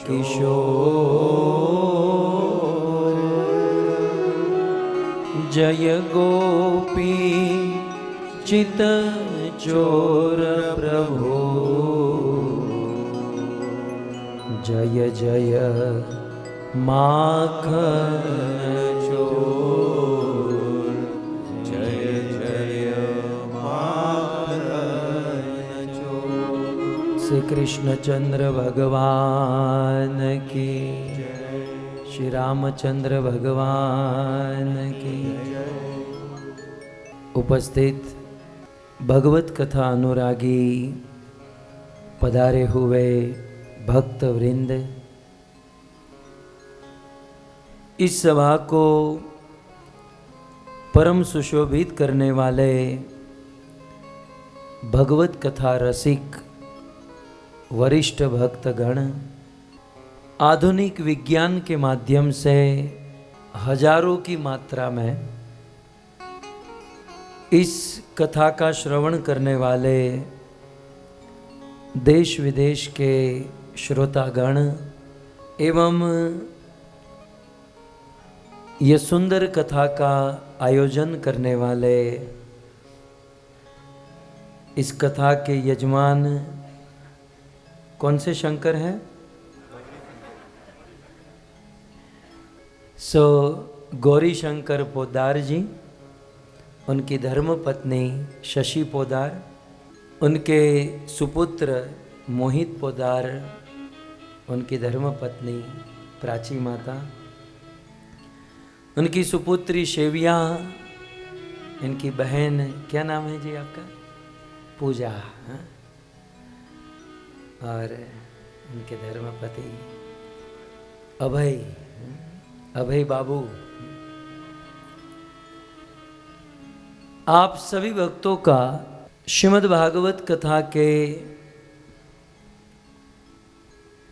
किशोर जय गोपी चित चोर प्रभु जय जय माखन चोर जय जय माखन चोर। श्री कृष्णचंद्र भगवान की, श्री रामचंद्र भगवान की। उपस्थित भगवत कथा अनुरागी पधारे हुए भक्त वृंद, इस सभा को परम सुशोभित करने वाले भगवत कथा रसिक वरिष्ठ भक्तगण, आधुनिक विज्ञान के माध्यम से हजारों की मात्रा में इस कथा का श्रवण करने वाले देश विदेश के श्रोतागण एवं ये सुंदर कथा का आयोजन करने वाले इस कथा के यजमान कौन से शंकर हैं? गौरी शंकर पोदार जी, उनकी धर्मपत्नी शशि पोदार, उनके सुपुत्र मोहित पोदार, उनकी धर्मपत्नी प्राची माता, उनकी सुपुत्री शेविया, इनकी बहन, क्या नाम है जी आपका? पूजा, हाँ? और उनके धर्मपति अभय, अभय बाबू। आप सभी भक्तों का श्रीमद् भागवत कथा के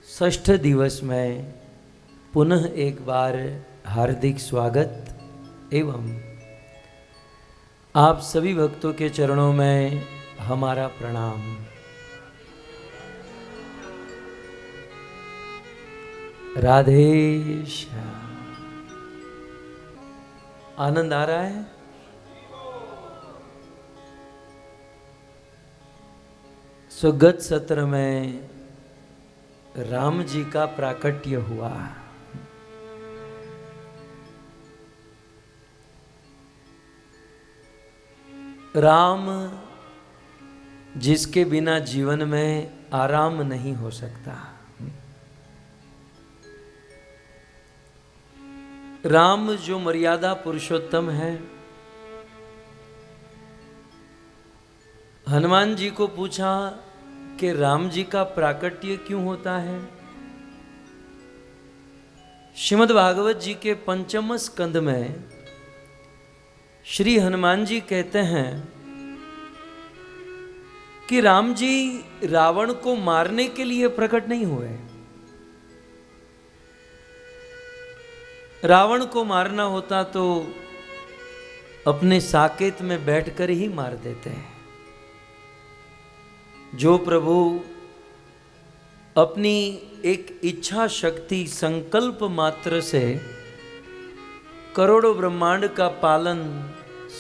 षष्ठ दिवस में पुनः एक बार हार्दिक स्वागत एवं आप सभी भक्तों के चरणों में हमारा प्रणाम। राधे श्याम। आनंद आ रहा है? गत सत्र में राम जी का प्राकट्य हुआ। राम जिसके बिना जीवन में आराम नहीं हो सकता, राम जो मर्यादा पुरुषोत्तम है। हनुमान जी को पूछा कि राम जी का प्राकट्य क्यों होता है? श्रीमद् भागवत जी के पंचम स्कंद में श्री हनुमान जी कहते हैं कि राम जी रावण को मारने के लिए प्रकट नहीं हुए। रावण को मारना होता तो अपने साकेत में बैठकर ही मार देते हैं। जो प्रभु अपनी एक इच्छा शक्ति संकल्प मात्र से करोड़ों ब्रह्मांड का पालन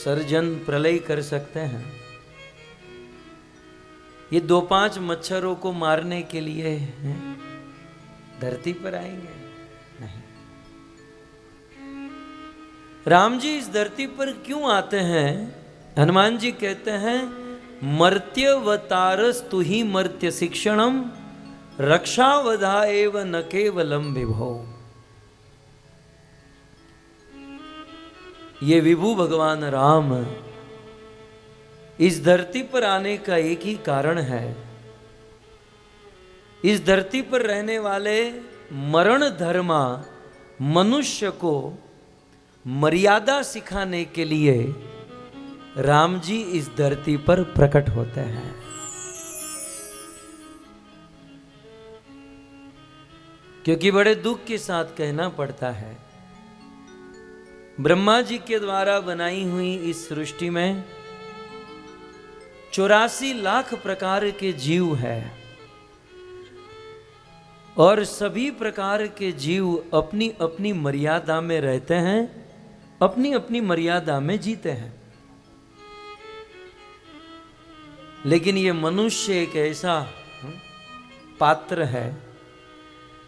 सर्जन प्रलय कर सकते हैं, ये 2-5 मच्छरों को मारने के लिए धरती पर आएंगे? नहीं। राम जी इस धरती पर क्यों आते हैं? हनुमान जी कहते हैं मर्त्यवतारस्तु ही मर्त्य शिक्षणम रक्षावधा एव न केवलम विभो। ये विभु भगवान राम इस धरती पर आने का एक ही कारण है, इस धरती पर रहने वाले मरण धर्मा मनुष्य को मर्यादा सिखाने के लिए राम जी इस धरती पर प्रकट होते हैं। क्योंकि बड़े दुख के साथ कहना पड़ता है, ब्रह्मा जी के द्वारा बनाई हुई इस सृष्टि में 84 लाख प्रकार के जीव है। और सभी प्रकार के जीव अपनी अपनी मर्यादा में रहते हैं, अपनी अपनी मर्यादा में जीते हैं। लेकिन ये मनुष्य एक ऐसा पात्र है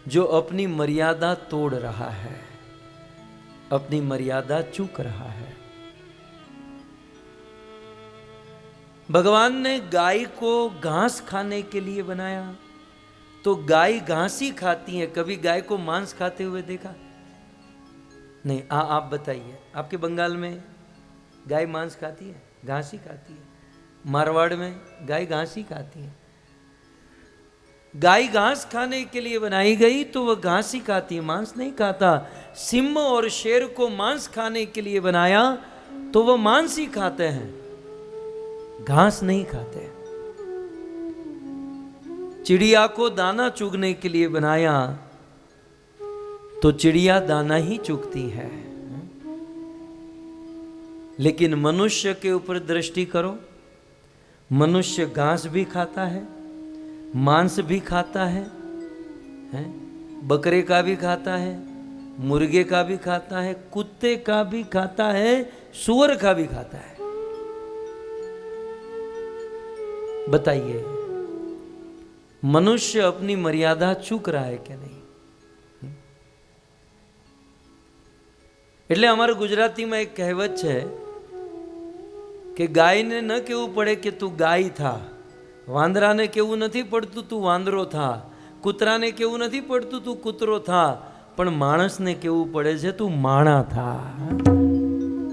जो अपनी मर्यादा तोड़ रहा है, अपनी मर्यादा चूक रहा है। भगवान ने गाय को घास खाने के लिए बनाया, तो गाय घास ही खाती है। कभी गाय को मांस खाते हुए देखा? नहीं। आप बताइए, आपके बंगाल में गाय मांस खाती है? घास ही खाती है। मारवाड़ में गाय घास ही खाती है। गाय घास खाने के लिए बनाई गई तो वह घास ही खाती है, मांस नहीं खाता। सिंह और शेर को मांस खाने के लिए बनाया तो वह मांस ही खाते हैं, घास नहीं खाते। चिड़िया को दाना चुगने के लिए बनाया तो चिड़िया दाना ही चुगती है। लेकिन मनुष्य के ऊपर दृष्टि करो, मनुष्य घास भी खाता है, मांस भी खाता है, बकरे का भी खाता है, मुर्गे का भी खाता है, कुत्ते का भी खाता है, सूअर का भी खाता है। बताइए, मनुष्य अपनी मर्यादा चूक रहा है क्या? नहीं। એટલે અમારા ગુજરાતીમાં એક કહેવત છે કે ગાયને ન કહેવું પડે કે તું ગાય થા, વાંદરાને કહેવું નથી પડતું તું વાંદરો થા, કૂતરાને કહેવું નથી પડતું તું કૂતરો થા, પણ માણસને કહેવું પડે છે તું માણા થા।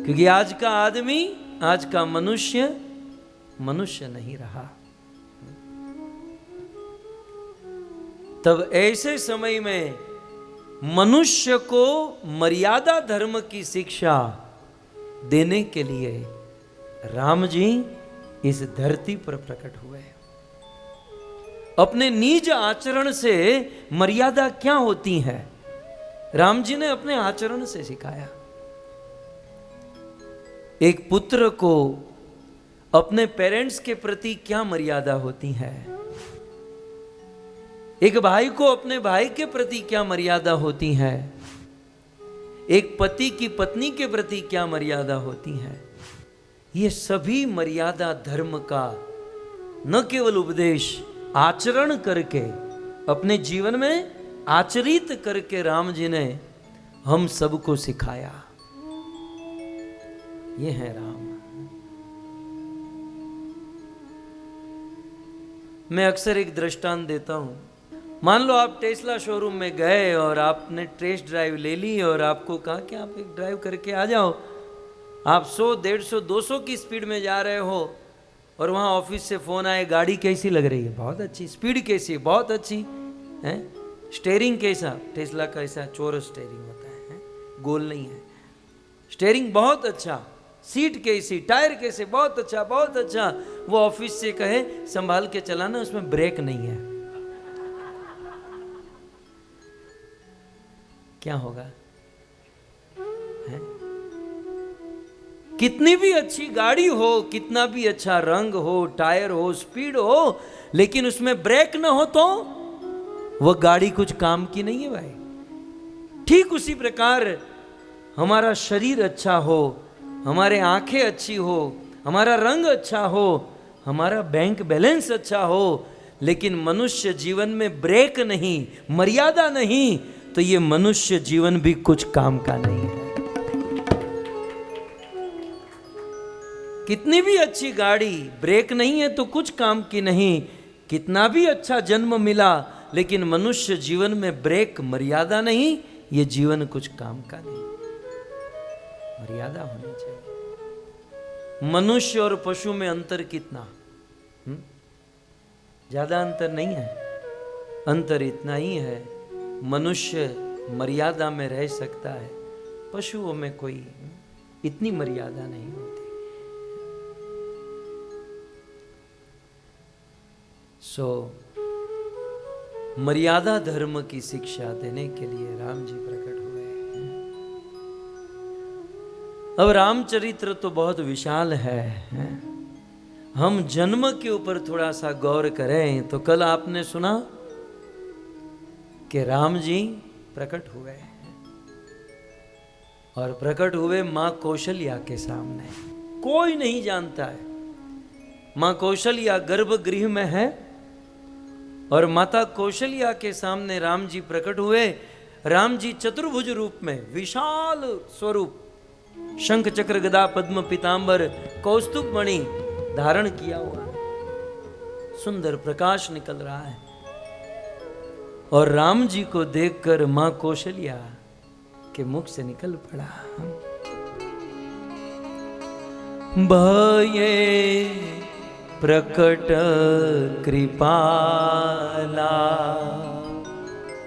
क्योंकि आज का आदमी, आज का मनुष्य मनुष्य नहीं रहा। तब ऐसे समय में मनुष्य को मर्यादा धर्म की शिक्षा देने के लिए राम जी इस धरती पर प्रकट हुए। अपने निज आचरण से मर्यादा क्या होती है राम जी ने अपने आचरण से सिखाया। एक पुत्र को अपने पेरेंट्स के प्रति क्या मर्यादा होती है, एक भाई को अपने भाई के प्रति क्या मर्यादा होती है, एक पति की पत्नी के प्रति क्या मर्यादा होती है, ये सभी मर्यादा धर्म का न केवल उपदेश, आचरण करके अपने जीवन में आचरित करके राम जी ने हम सबको सिखाया। ये है राम। मैं अक्सर एक दृष्टांत देता हूं। मान लो आप टेस्ला शोरूम में गए और आपने टेस्ट ड्राइव ले ली और आपको कहा कि आप एक ड्राइव करके आ जाओ। आप 100, 150, 200 की स्पीड में जा रहे हो और वहाँ ऑफिस से फ़ोन आए, गाड़ी कैसी लग रही है? बहुत अच्छी। स्पीड कैसी है? बहुत अच्छी है। स्टेयरिंग कैसा? टेस्ला का ऐसा चौरस स्टेयरिंग होता है, गोल नहीं है। स्टेयरिंग बहुत अच्छा। सीट कैसी? टायर कैसे? बहुत अच्छा, बहुत अच्छा। वो ऑफिस से कहे संभाल के चलाना, उसमें ब्रेक नहीं है। क्या होगा? है? कितनी भी अच्छी गाड़ी हो, कितना भी अच्छा रंग हो, टायर हो, स्पीड हो, लेकिन उसमें ब्रेक ना हो तो वह गाड़ी कुछ काम की नहीं है भाई। ठीक उसी प्रकार हमारा शरीर अच्छा हो, हमारे आंखें अच्छी हो, हमारा रंग अच्छा हो, हमारा बैंक बैलेंस अच्छा हो, लेकिन मनुष्य जीवन में ब्रेक नहीं, मर्यादा नहीं, तो ये मनुष्य जीवन भी कुछ काम का नहीं है। कितनी भी अच्छी गाड़ी, ब्रेक नहीं है तो कुछ काम की नहीं। कितना भी अच्छा जन्म मिला, लेकिन मनुष्य जीवन में ब्रेक, मर्यादा नहीं, ये जीवन कुछ काम का नहीं। मर्यादा होनी चाहिए। मनुष्य और पशु में अंतर कितना? ज्यादा अंतर नहीं है। अंतर इतना ही है, मनुष्य मर्यादा में रह सकता है, पशुओं में कोई इतनी मर्यादा नहीं होती। मर्यादा धर्म की शिक्षा देने के लिए राम जी प्रकट हुए। अब रामचरित्र तो बहुत विशाल है। हम जन्म के ऊपर थोड़ा सा गौर करें तो कल आपने सुना कि राम जी प्रकट हुए और प्रकट हुए मां कौशल्या के सामने। कोई नहीं जानता है। मां कौशल्या गर्भगृह में है और माता कौशल्या के सामने राम जी प्रकट हुए। राम जी चतुर्भुज रूप में, विशाल स्वरूप, शंख चक्र गदा पद्म पीतांबर कौस्तुभ मणि धारण किया हुआ, सुंदर प्रकाश निकल रहा है। और राम जी को देखकर मां कौशल्या के मुख से निकल पड़ा, भये प्रकट कृपाला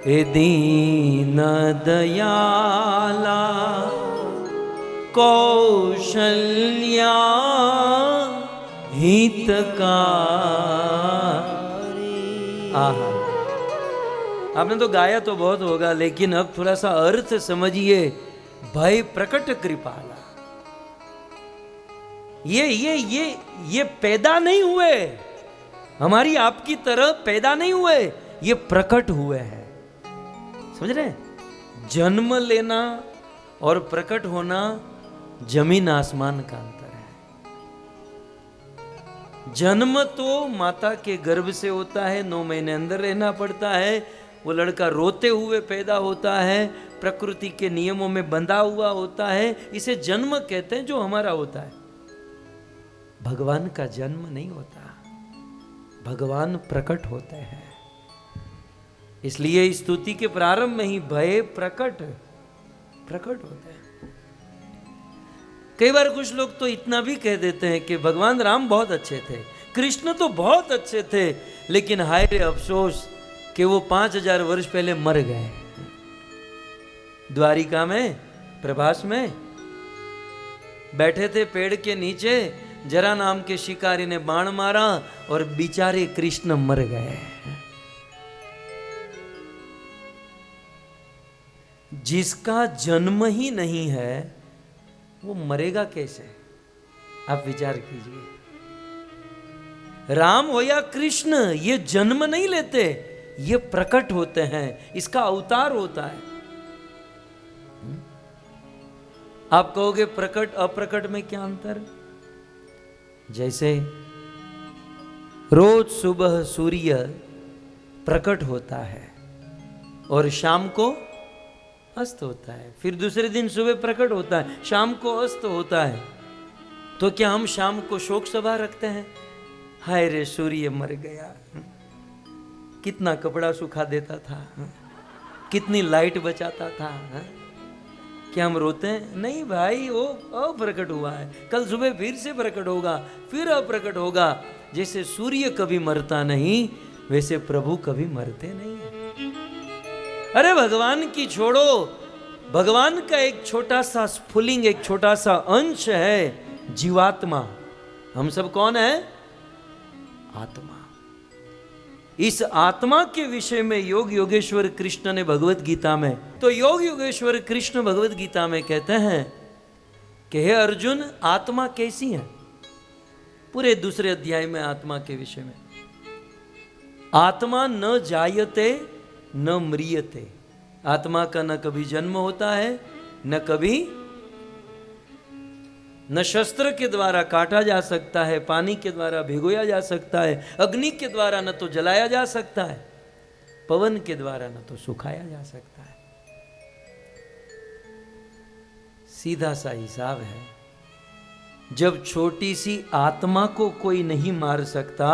ए दीन दयाला कौशल्या हितकारी। आहा, आपने तो गाया तो बहुत होगा, लेकिन अब थोड़ा सा अर्थ समझिए। भय प्रकट कृपाला, ये पैदा नहीं हुए, हमारी आपकी तरह पैदा नहीं हुए, ये प्रकट हुए हैं। समझ रहे हैं? जन्म लेना और प्रकट होना जमीन आसमान का अंतर है। जन्म तो माता के गर्भ से होता है, 9 महीने अंदर रहना पड़ता है, वो लड़का रोते हुए पैदा होता है, प्रकृति के नियमों में बंधा हुआ होता है, इसे जन्म कहते हैं जो हमारा होता है। भगवान का जन्म नहीं होता, भगवान प्रकट होते हैं। इसलिए स्तुति के प्रारंभ में ही भय प्रकट होते हैं। कई बार कुछ लोग तो इतना भी कह देते हैं कि भगवान राम बहुत अच्छे थे, कृष्ण तो बहुत अच्छे थे, लेकिन हाय रे अफसोस कि वो 5000 वर्ष पहले मर गए। द्वारिका में प्रभास में बैठे थे पेड़ के नीचे, जरा नाम के शिकारी ने बाण मारा और बेचारे कृष्ण मर गए। जिसका जन्म ही नहीं है वो मरेगा कैसे? आप विचार कीजिए। राम हो या कृष्ण, ये जन्म नहीं लेते, ये प्रकट होते हैं, इसका अवतार होता है। आप कहोगे प्रकट अप्रकट में क्या अंतर? जैसे रोज सुबह सूर्य प्रकट होता है और शाम को अस्त होता है, फिर दूसरे दिन सुबह प्रकट होता है, शाम को अस्त होता है, तो क्या हम शाम को शोक सभा रखते हैं? हाय रे सूर्य मर गया, कितना कपड़ा सुखा देता था, कितनी लाइट बचाता था। क्या हम रोते हैं? नहीं भाई, वो अप्रकट हुआ है, कल सुबह फिर से प्रकट होगा, फिर अप्रकट होगा। जैसे सूर्य कभी मरता नहीं, वैसे प्रभु कभी मरते नहीं है। अरे भगवान की छोड़ो, भगवान का एक छोटा सा स्फुलिंग, एक छोटा सा अंश है जीवात्मा। हम सब कौन है? आत्मा। इस आत्मा के विषय में योग योगेश्वर कृष्ण ने भगवत गीता में, तो योग योगेश्वर कृष्ण भगवत गीता में कहते हैं कि हे अर्जुन, आत्मा कैसी है? पूरे दूसरे अध्याय में आत्मा के विषय में, आत्मा न जायते न म्रियते। आत्मा का न कभी जन्म होता है, न कभी, न शस्त्र के द्वारा काटा जा सकता है, पानी के द्वारा भिगोया जा सकता है, अग्नि के द्वारा न तो जलाया जा सकता है, पवन के द्वारा न तो सुखाया जा सकता है। सीधा सा हिसाब है। जब छोटी सी आत्मा को कोई नहीं मार सकता,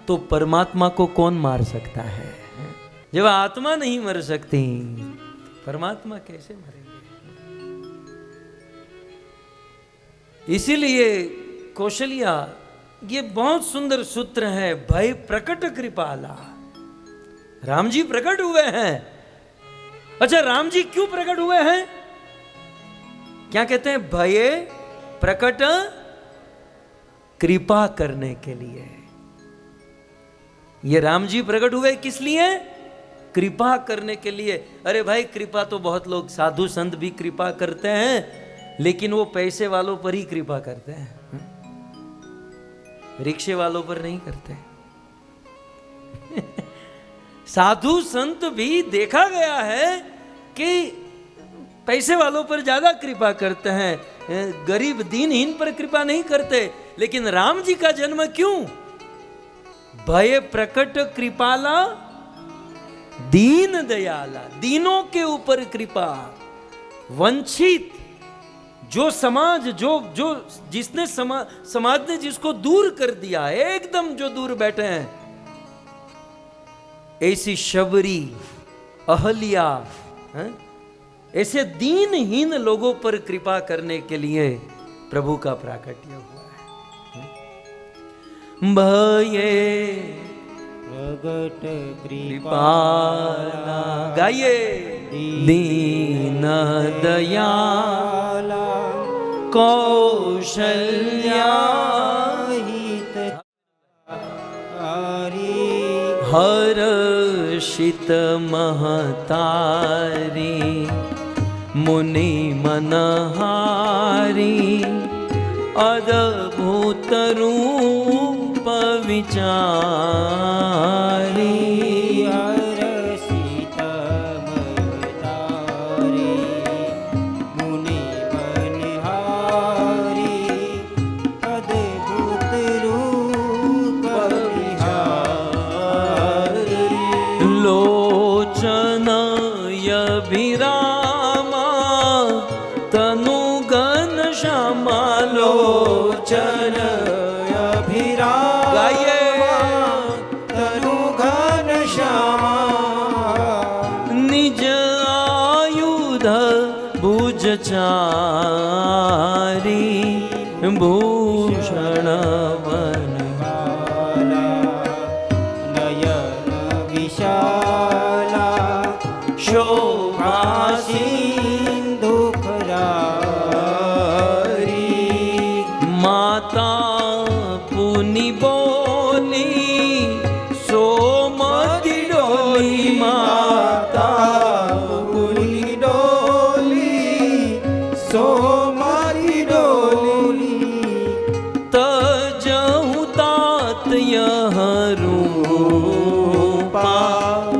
तो परमात्मा को कौन मार सकता है? जब आत्मा नहीं मर सकती, परमात्मा कैसे मरेंगे? इसीलिए कौशल्या, ये बहुत सुंदर सूत्र है, भय प्रकट कृपाला। राम जी प्रकट हुए हैं। अच्छा, राम जी क्यों प्रकट हुए हैं? क्या कहते हैं? भय प्रकट कृपा करने के लिए। ये राम जी प्रकट हुए किस लिए? कृपा करने के लिए। अरे भाई, कृपा तो बहुत लोग, साधु संत भी कृपा करते हैं, लेकिन वो पैसे वालों पर ही कृपा करते हैं, रिक्शे वालों पर नहीं करते। साधु संत भी देखा गया है कि पैसे वालों पर ज्यादा कृपा करते हैं, गरीब दीनहीन पर कृपा नहीं करते। लेकिन राम जी का जन्म क्यों? भय प्रकट कृपाला दीन दयाला, दीनों के ऊपर कृपा, वंचित जो समाज जो जिसने समाज ने जिसको दूर कर दिया है, एकदम जो दूर बैठे हैं, ऐसी शबरी, अहल्या, ऐसे दीनहीन लोगों पर कृपा करने के लिए प्रभु का प्राकट्य हुआ है। भये प्रगट कृपाला, गाइए, दीन दयाला कौशल्या हर्षित महतारी मुनि मनहारी अद्भुत रूप विचारी हर्षित महतारी मुनि मनहारी अद्भुत रूप विचारी लोचन अभिरामा तनु घन श्यामा लोचन अभिरामा गाइए तनु घन श्यामा निज आयुध भुज चारी भूषण वन नयन विशाला शोभा सिंधु खरारी माता पुनि बोली सोमति डोली माता पुली डोली सोमारी डोली तजहु तात यह रूपा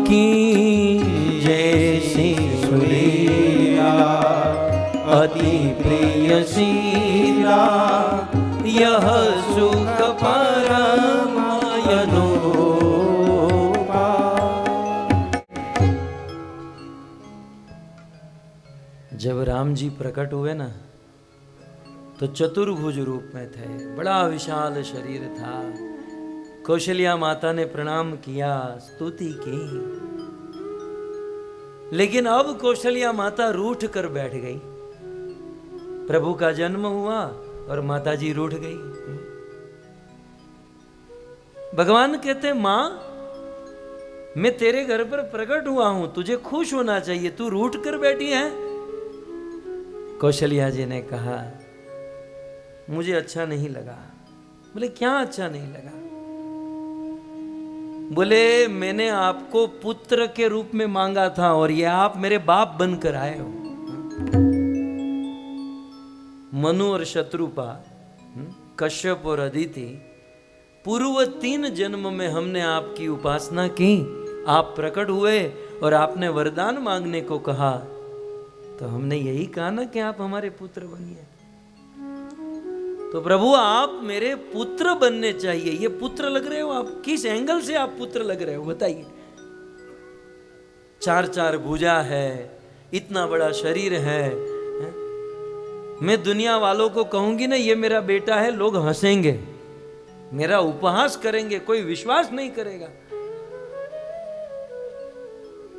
की जैसी सुरीला अति प्रियशीला यह सुख परमायनोपा। जब राम जी प्रकट हुए ना तो चतुर्भुज रूप में थे, बड़ा विशाल शरीर था। कौशल्या माता ने प्रणाम किया, स्तुति की, लेकिन अब कौशल्या माता रूठ कर बैठ गई। प्रभु का जन्म हुआ और माता जी रूठ गई। भगवान कहते, मां मैं तेरे घर पर प्रकट हुआ हूं, तुझे खुश होना चाहिए, तू रूठ कर बैठी है। कौशल्या जी ने कहा, मुझे अच्छा नहीं लगा। बोले क्या अच्छा नहीं लगा? बोले मैंने आपको पुत्र के रूप में मांगा था और ये आप मेरे बाप बनकर आए हो। मनु और शत्रुपा, कश्यप और अदिति, पूर्व 3 जन्म में हमने आपकी उपासना की, आप प्रकट हुए और आपने वरदान मांगने को कहा, तो हमने यही कहा ना कि आप हमारे पुत्र बनिए। तो प्रभु आप मेरे पुत्र बनने चाहिए। ये पुत्र लग रहे हो आप? किस एंगल से आप पुत्र लग रहे हो बताइए? 4 भुजा है, इतना बड़ा शरीर है। मैं दुनिया वालों को कहूंगी ना ये मेरा बेटा है, लोग हंसेंगे, मेरा उपहास करेंगे, कोई विश्वास नहीं करेगा।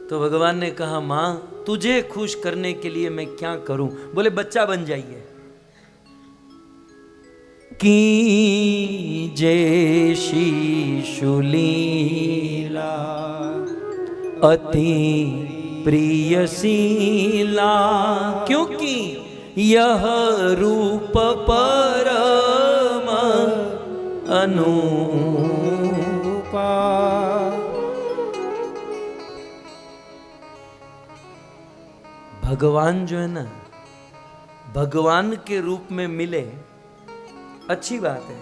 तो भगवान ने कहा, मां तुझे खुश करने के लिए मैं क्या करूं? बोले बच्चा बन जाइए। की जय शिशुलीला अति प्रियशीला, क्योंकि यह रूप परम अनुपा। भगवान जो है ना, भगवान के रूप में मिले अच्छी बात है,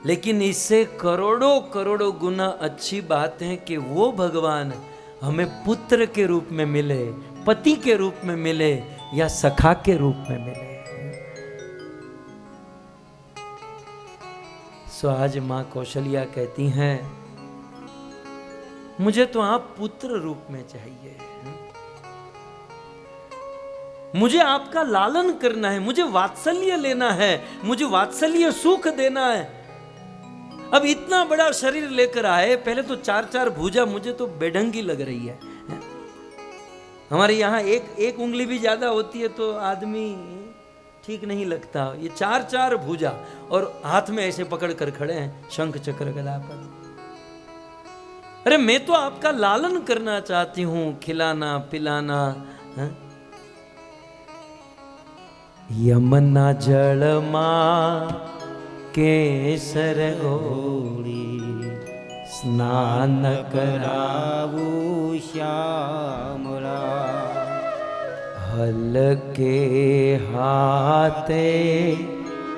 लेकिन इससे करोड़ों करोड़ों गुना अच्छी बात है कि वो भगवान हमें पुत्र के रूप में मिले, पति के रूप में मिले या सखा के रूप में मिले। सो आज मां कौशल्या कहती हैं, मुझे तो आप पुत्र रूप में चाहिए, मुझे आपका लालन करना है, मुझे वात्सल्य लेना है, मुझे वात्सल्य सुख देना है। अब इतना बड़ा शरीर लेकर आए, पहले तो 4-4 भुजा, मुझे तो बेढंगी लग रही है। हमारे यहाँ एक उंगली भी ज्यादा होती है तो आदमी ठीक नहीं लगता। ये 4-4 भुजा और हाथ में ऐसे पकड़ कर खड़े हैं, शंख चक्र गदा पर। अरे मैं तो आपका लालन करना चाहती हूं, खिलाना पिलाना। यमुना जल मां केसर ओढ़ी, स्नान करावू श्यामला। हलके हाथे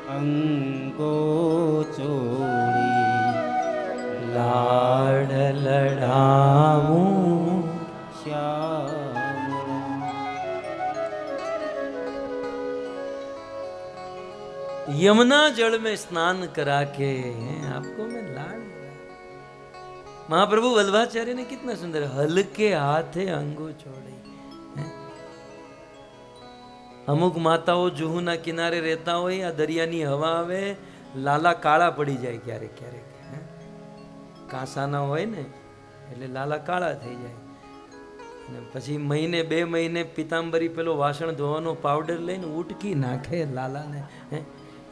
अंगो चोड़ी, लाड लड़ाऊं श्यामला। यमुना जल में स्नान करा के आपको मैं लाड। महाप्रभु वल्लभाचार्य ने कितना सुंदर, हलके हाथे अंगो छोड़े। અમુક માતાઓ જુહુના કિનારે રહેતા હોય, આ દરિયાની હવા આવે, લાલા કાળા પડી જાય ક્યારેક ક્યારેક, કાંસાના હોય ને એટલે લાલા કાળા થઈ જાય, અને પછી મહિને 2 મહિને પીતાંબરી પેલો વાસણ ધોવાનો પાવડર લઈને ઉટકી નાખે લાલાને।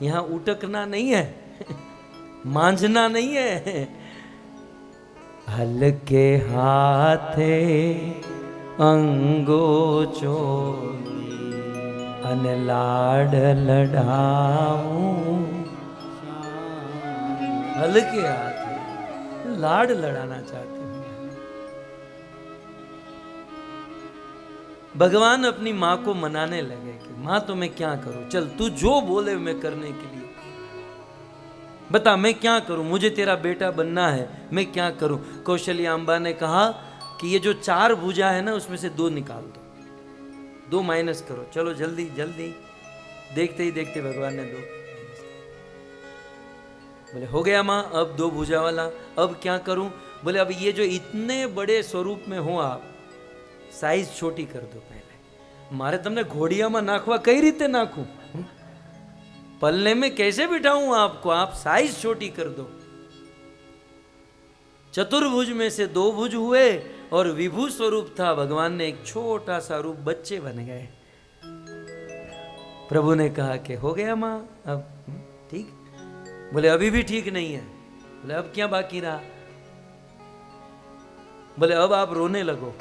यहाँ ઉટકના नहीं है, માંજના नहीं है। हलके हाथे अंगो चोरी, अन लाड लड़ाऊं। हल्के हाथ लाड लड़ाना चाहते हैं। भगवान अपनी माँ को मनाने लगे कि माँ तो मैं क्या करूं, चल तू जो बोले मैं करने के लिए, बता मैं क्या करूं, मुझे तेरा बेटा बनना है, मैं क्या करूं। कौशल्या अम्बा ने कहा कि ये जो 4 भुजा है ना उसमें से 2 निकाल दो, 2 माइनस करो, चलो जल्दी जल्दी। देखते ही देखते भगवान ने 2 बोले हो गया माँ, अब 2 भुजा वाला। अब क्या करूं? बोले अब ये जो इतने बड़े स्वरूप में हो आप, साइज छोटी कर दो पहले। मारे तुमने घोड़िया में नाखवा कई रीते नाखूं, पलने में कैसे बिठाऊं आपको, आप साइज छोटी कर दो। चतुर्भुज में से 2 भुज हुए और विभू स्वरूप था, भगवान ने एक छोटा सा रूप, बच्चे बन गए। प्रभु ने कहा कि हो गया मां, अब ठीक। बोले अभी भी ठीक नहीं है। बोले अब क्या बाकी रहा? बोले अब आप रोने लगो।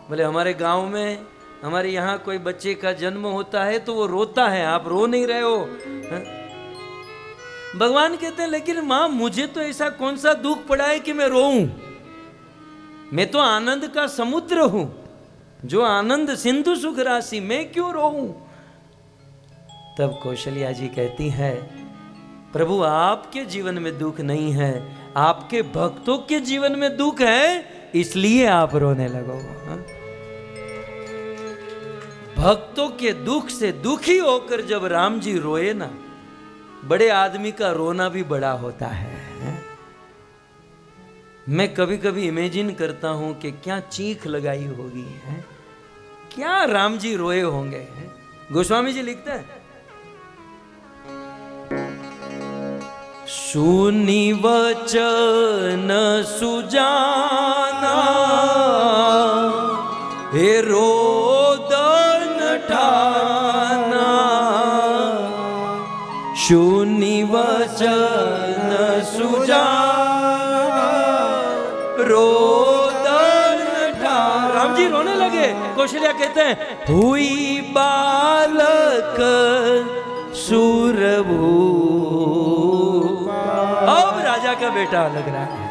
बोले हमारे गांव में, हमारे यहाँ कोई बच्चे का जन्म होता है तो वो रोता है, आप रो नहीं रहे हो। भगवान कहते हैं लेकिन मां मुझे तो ऐसा कौन सा दुख पड़ा है कि मैं रोऊं, मैं तो आनंद का समुद्र हूं, जो आनंद सिंधु सुख राशि, मैं क्यों रोऊं। तब कौशल्या जी कहती है प्रभु आपके जीवन में दुख नहीं है, आपके भक्तों के जीवन में दुख है, इसलिए आप रोने लगो। भक्तों के दुख से दुखी होकर जब राम जी रोए ना, बड़े आदमी का रोना भी बड़ा होता है। मैं कभी कभी इमेजिन करता हूं कि क्या चीख लगाई होगी, है क्या राम जी रोए होंगे। गोस्वामी जी लिखते हैं सुनी वचन सुजाना, हे रोदन ठाना, सुनी वचन सुजाना, रोदन ठाना। राम जी रोने लगे। कौशल्या कहते हैं हुई बालक सूरभू, अब राजा का बेटा लग रहा है।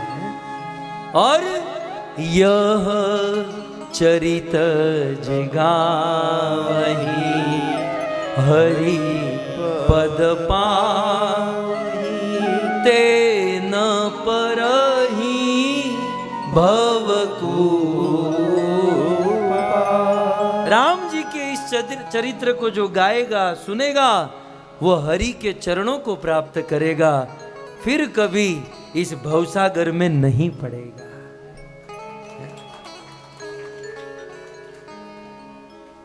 और यह चरित जगावही हरि पद पाहि तेन परहि भवकूपा। राम जी के इस चरित्र को जो गाएगा सुनेगा वो हरि के चरणों को प्राप्त करेगा, फिर कभी इस भवसागर में नहीं पड़ेगा।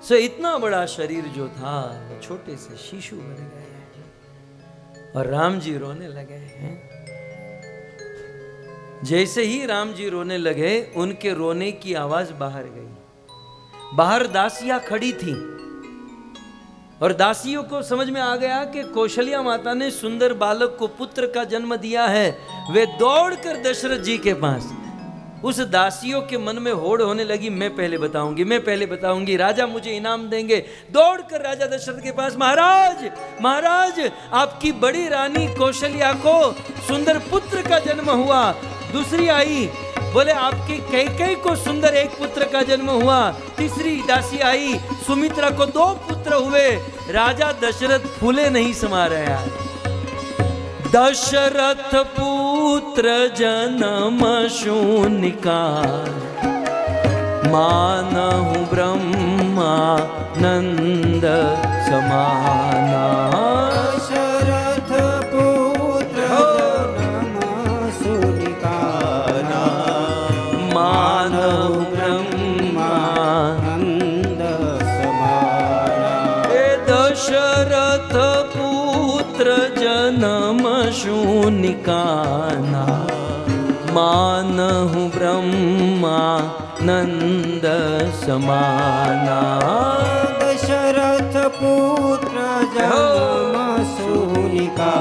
सो इतना बड़ा शरीर जो था वो छोटे से शिशु बन गए और राम जी रोने लगे हैं। जैसे ही राम जी रोने लगे उनके रोने की आवाज बाहर गई। बाहर दासियां खड़ी थी और दासियों को समझ में आ गया कि कौशल्या माता ने सुंदर बालक को पुत्र का जन्म दिया है। वे दौड़कर दशरथ जी के पास, उस दासियों के मन में होड़ होने लगी, मैं पहले बताऊंगी, राजा मुझे इनाम देंगे। दौड़कर राजा दशरथ के पास, महाराज आपकी बड़ी रानी कौशल्या को सुंदर पुत्र का जन्म हुआ। दूसरी आई, बोले आपकी कैकेयी को सुंदर एक पुत्र का जन्म हुआ। तीसरी दासी आई, सुमित्रा को 2 पुत्र हुए। राजा दशरथ फूले नहीं समा रहे हैं। दशरथ पुत्र जन्म शूनिका मानहु ब्रह्मानंद समाना। दशरथ पुत्र जन्म शूनिका मानहु ब्रह्मानंद समाना। दशरथ पुत्र जन्म शूनिका मानहु ब्रह्मानंद समाना। दशरथ पुत्र जन्म शूनिका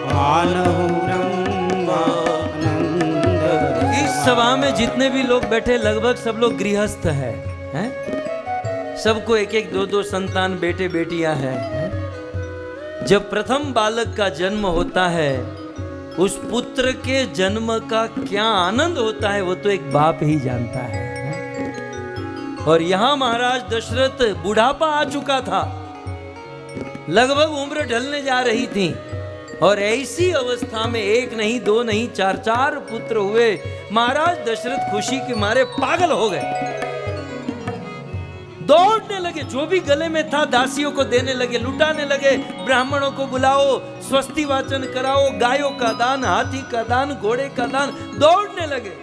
मानहु ब्रह्मानंद। इस सभा में जितने भी लोग बैठे लगभग सब लोग गृहस्थ हैं, सबको 1-1 2-2 संतान बेटे बेटियां हैं। जब प्रथम बालक का जन्म होता है उस पुत्र के जन्म का क्या आनंद होता है वो तो एक बाप ही जानता है। और यहां महाराज दशरथ बुढ़ापा आ चुका था, लगभग उम्र ढलने जा रही थी और ऐसी अवस्था में 1 नहीं 2 नहीं 4 पुत्र हुए। महाराज दशरथ खुशी के मारे पागल हो गए, दौड़ने लगे, जो भी गले में था दासियों को देने लगे, लुटाने लगे। ब्राह्मणों को बुलाओ, स्वस्ति वाचन कराओ, गायों का दान, हाथी का दान, घोड़े का दान, दौड़ने लगे।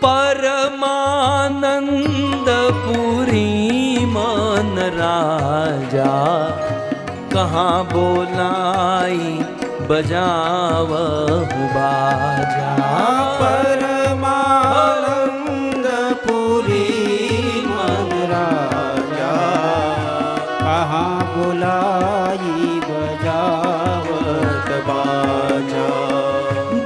परमानंद पुरी मन राजा कहाँ बोलाई बजावहु बाजा। परमानंद पुरी कहाँ बुलाई बजावत बाजा।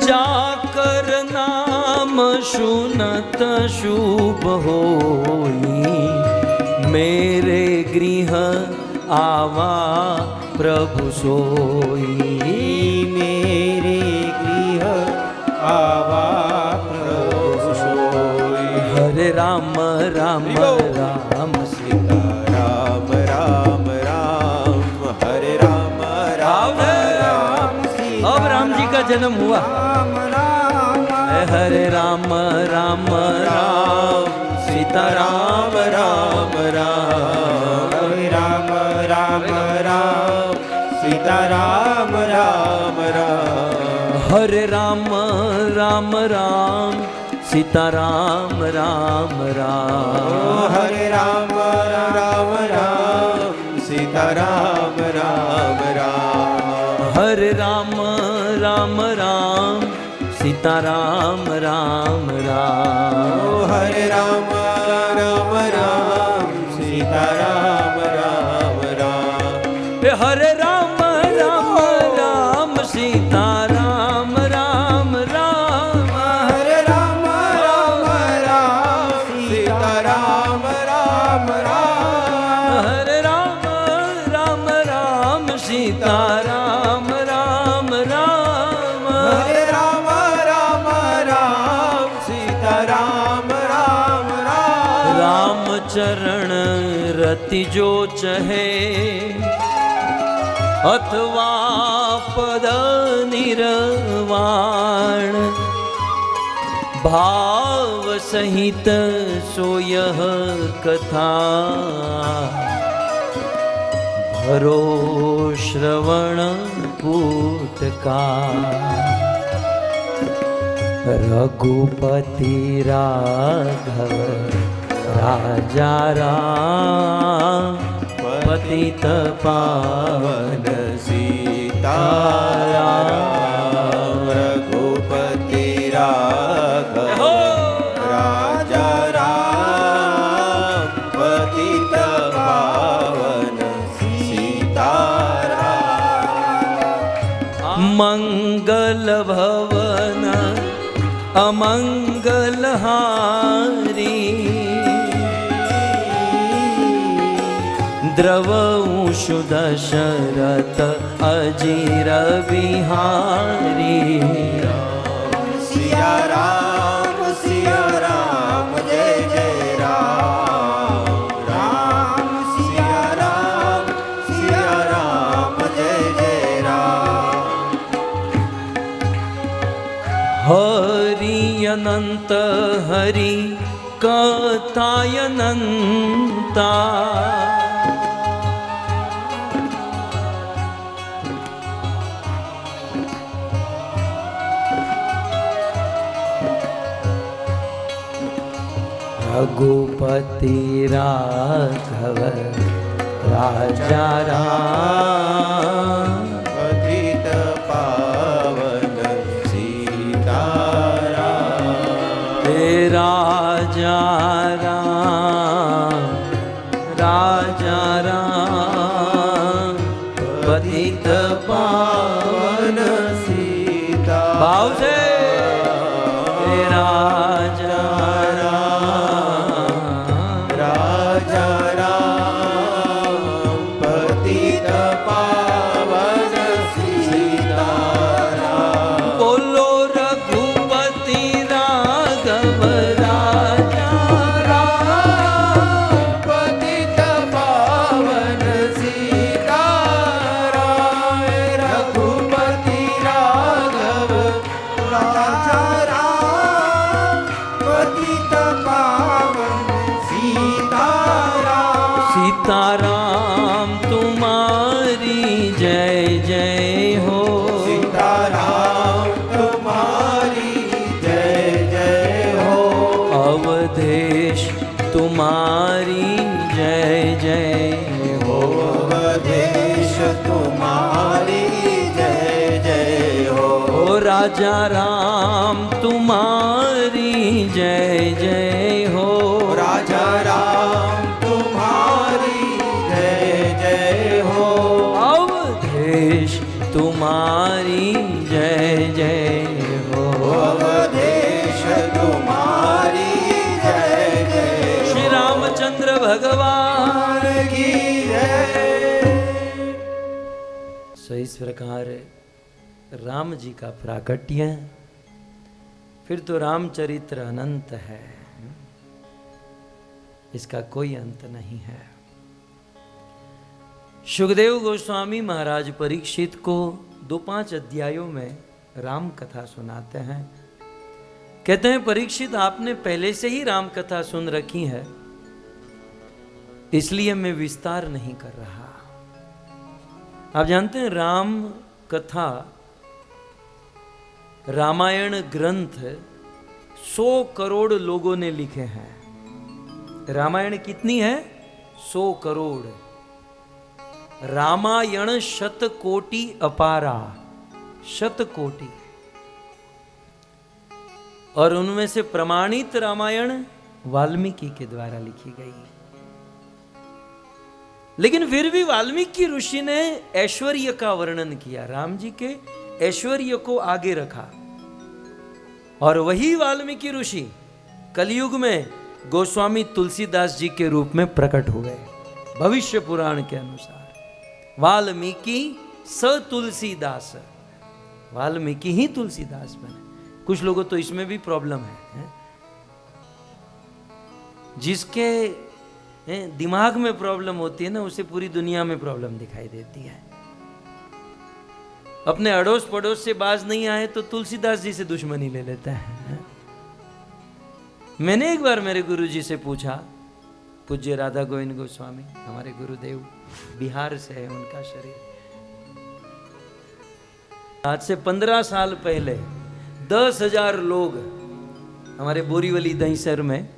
जाकर नाम सुनत शुभ होई मेरे गृह आवा प्रभु सोई। मेरे गृह आवा प्रभु सोई। हरे राम राम राम सीता राम राम राम हरे राम राम राम सीता। अब राम जी का जन्म हुआ। राम राम हरे राम राम राम सीता राम राम राम। हरे राम राम राम सीता राम राम राम। हरे राम राम राम सीता राम राम राम। हरे राम राम राम सीता राम राम राम। हरे राम राम राम सीता राम राम राम। हरे राम राम राम सीता राम राम राम। हरे राम राम राम सीता राम राम राम। हरे राम राम राम सीता राम राम राम। हरे राम राम राम सीता राम राम राम। हरे राम राम राम सीता राम राम राम। राम चरण रति जो चहे अथवा पद निर्वाण भाव सहित सोयह कथा भरो श्रवण पुटका रघुपति राघव राजा राम पतित पावन सीताराम रघुपति राघव राजा राम पतित पावन सीताराम मंगल भवन अमंगलहारी द्रवऊषु दशरथ अजीर बिहारी सिया राम जय जय राम राम सिया राम जय जय राम हरि अनंत हरि कथायनंता रघुपति राघव राजा राम पतित पावन सीताराम राजा राम पतित पावन सीता भाव से राजा राम पतित पावन सीताराम बोलो रघुपति राघव राजा राम पतित पावन सीताराम रघुपति राघव राजा राम पतित पावन सीताराम सीताराम तुम्हारी जय जय हो सीताराम तुम्हारी जय जय हो अवधेश तुम्हारी जय जय हो अवधेश तुम्हारी जय जय हो ओ राजा राम तुम्हारी जय जय हो राजा राम तुम्हारी जय जय हो अवधेश तुम्हारी जय जय हो अवधेश तुम्हारी जय जय श्री रामचंद्र भगवान की जय सो इस प्रकार राम जी का प्राकट्य फिर तो रामचरित्र अनंत है, इसका कोई अंत नहीं है। सुखदेव गोस्वामी महाराज परीक्षित को 2-5 अध्यायों में राम कथा सुनाते हैं। कहते हैं परीक्षित आपने पहले से ही राम कथा सुन रखी है, इसलिए मैं विस्तार नहीं कर रहा। आप जानते हैं राम कथा रामायण ग्रंथ 100 करोड़ लोगों ने लिखे हैं। रामायण कितनी है? 100 करोड़। रामायण 100 कोटि अपारा, 100 कोटि। और उनमें से प्रमाणित रामायण वाल्मीकि के द्वारा लिखी गई। लेकिन फिर भी वाल्मीकि ऋषि ने ऐश्वर्य का वर्णन किया, राम जी के ऐश्वर्य को आगे रखा। और वही वाल्मीकि ऋषि कलयुग में गोस्वामी तुलसीदास जी के रूप में प्रकट हुए। भविष्य पुराण के अनुसार वाल्मीकि स तुलसीदास, वाल्मीकि ही तुलसीदास बने। कुछ लोगों तो इसमें भी प्रॉब्लम है। जिसके दिमाग में प्रॉब्लम होती है ना, उसे पूरी दुनिया में प्रॉब्लम दिखाई देती है। अपने अड़ोस पड़ोस से बाज नहीं आए तो तुलसीदास जी से दुश्मनी ले लेता है। मैंने एक बार मेरे गुरुजी से पूछा, पूज्य राधा गोविंद गोस्वामी हमारे गुरुदेव, बिहार से है उनका शरीर। आज से 15 साल पहले 10,000 लोग हमारे बोरीवली दहीसर में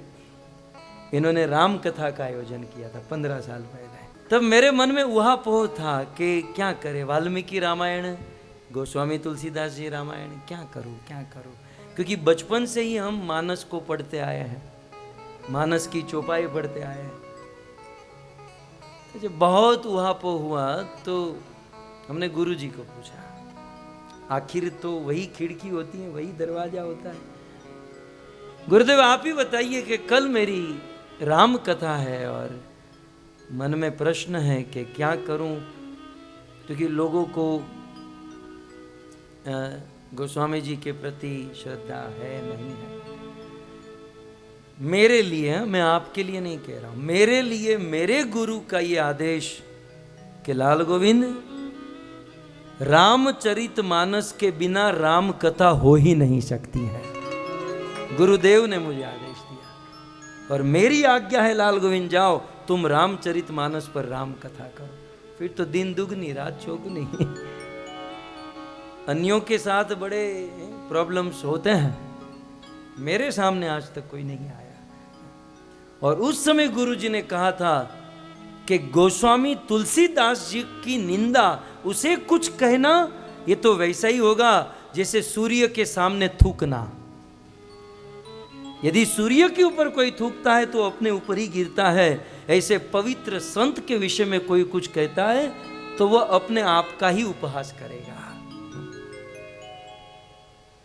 इन्होंने राम कथा का आयोजन किया था 15 साल पहले। तब मेरे मन में उहापोह था कि क्या करे, वाल्मीकि रामायण, गोस्वामी तुलसीदास जी रामायण, क्या करूं क्या करूं, क्योंकि बचपन से ही हम मानस को पढ़ते आए हैं, मानस की चौपाई पढ़ते आए हैं। तो जब बहुत उहापोह हुआ तो हमने गुरुजी को पूछा, आखिर तो वही खिड़की होती है, वही दरवाजा होता है। गुरुदेव आप ही बताइए कि कल मेरी राम कथा है और मन में प्रश्न है कि क्या करूं, क्योंकि लोगों को गोस्वामी जी के प्रति श्रद्धा है नहीं है। मेरे लिए, मैं आपके लिए नहीं कह रहा हूं, मेरे लिए मेरे गुरु का ये आदेश कि लाल गोविंद, रामचरित मानस के बिना राम कथा हो ही नहीं सकती है। गुरुदेव ने मुझे आदेश दिया और मेरी आज्ञा है लाल गोविंद जाओ तुम रामचरित मानस पर राम कथा करो। फिर तो दिन दुगनी रात चौगुनी। अन्यों के साथ बड़े प्रॉब्लम्स होते हैं, मेरे सामने आज तक कोई नहीं आया। और उस समय गुरुजी ने कहा था कि गोस्वामी तुलसीदास जी की निंदा, उसे कुछ कहना ये तो वैसा ही होगा जैसे सूर्य के सामने थूकना। यदि सूर्य के ऊपर कोई थूकता है तो अपने ऊपर ही गिरता है, ऐसे पवित्र संत के विषय में कोई कुछ कहता है तो वह अपने आप का ही उपहास करेगा।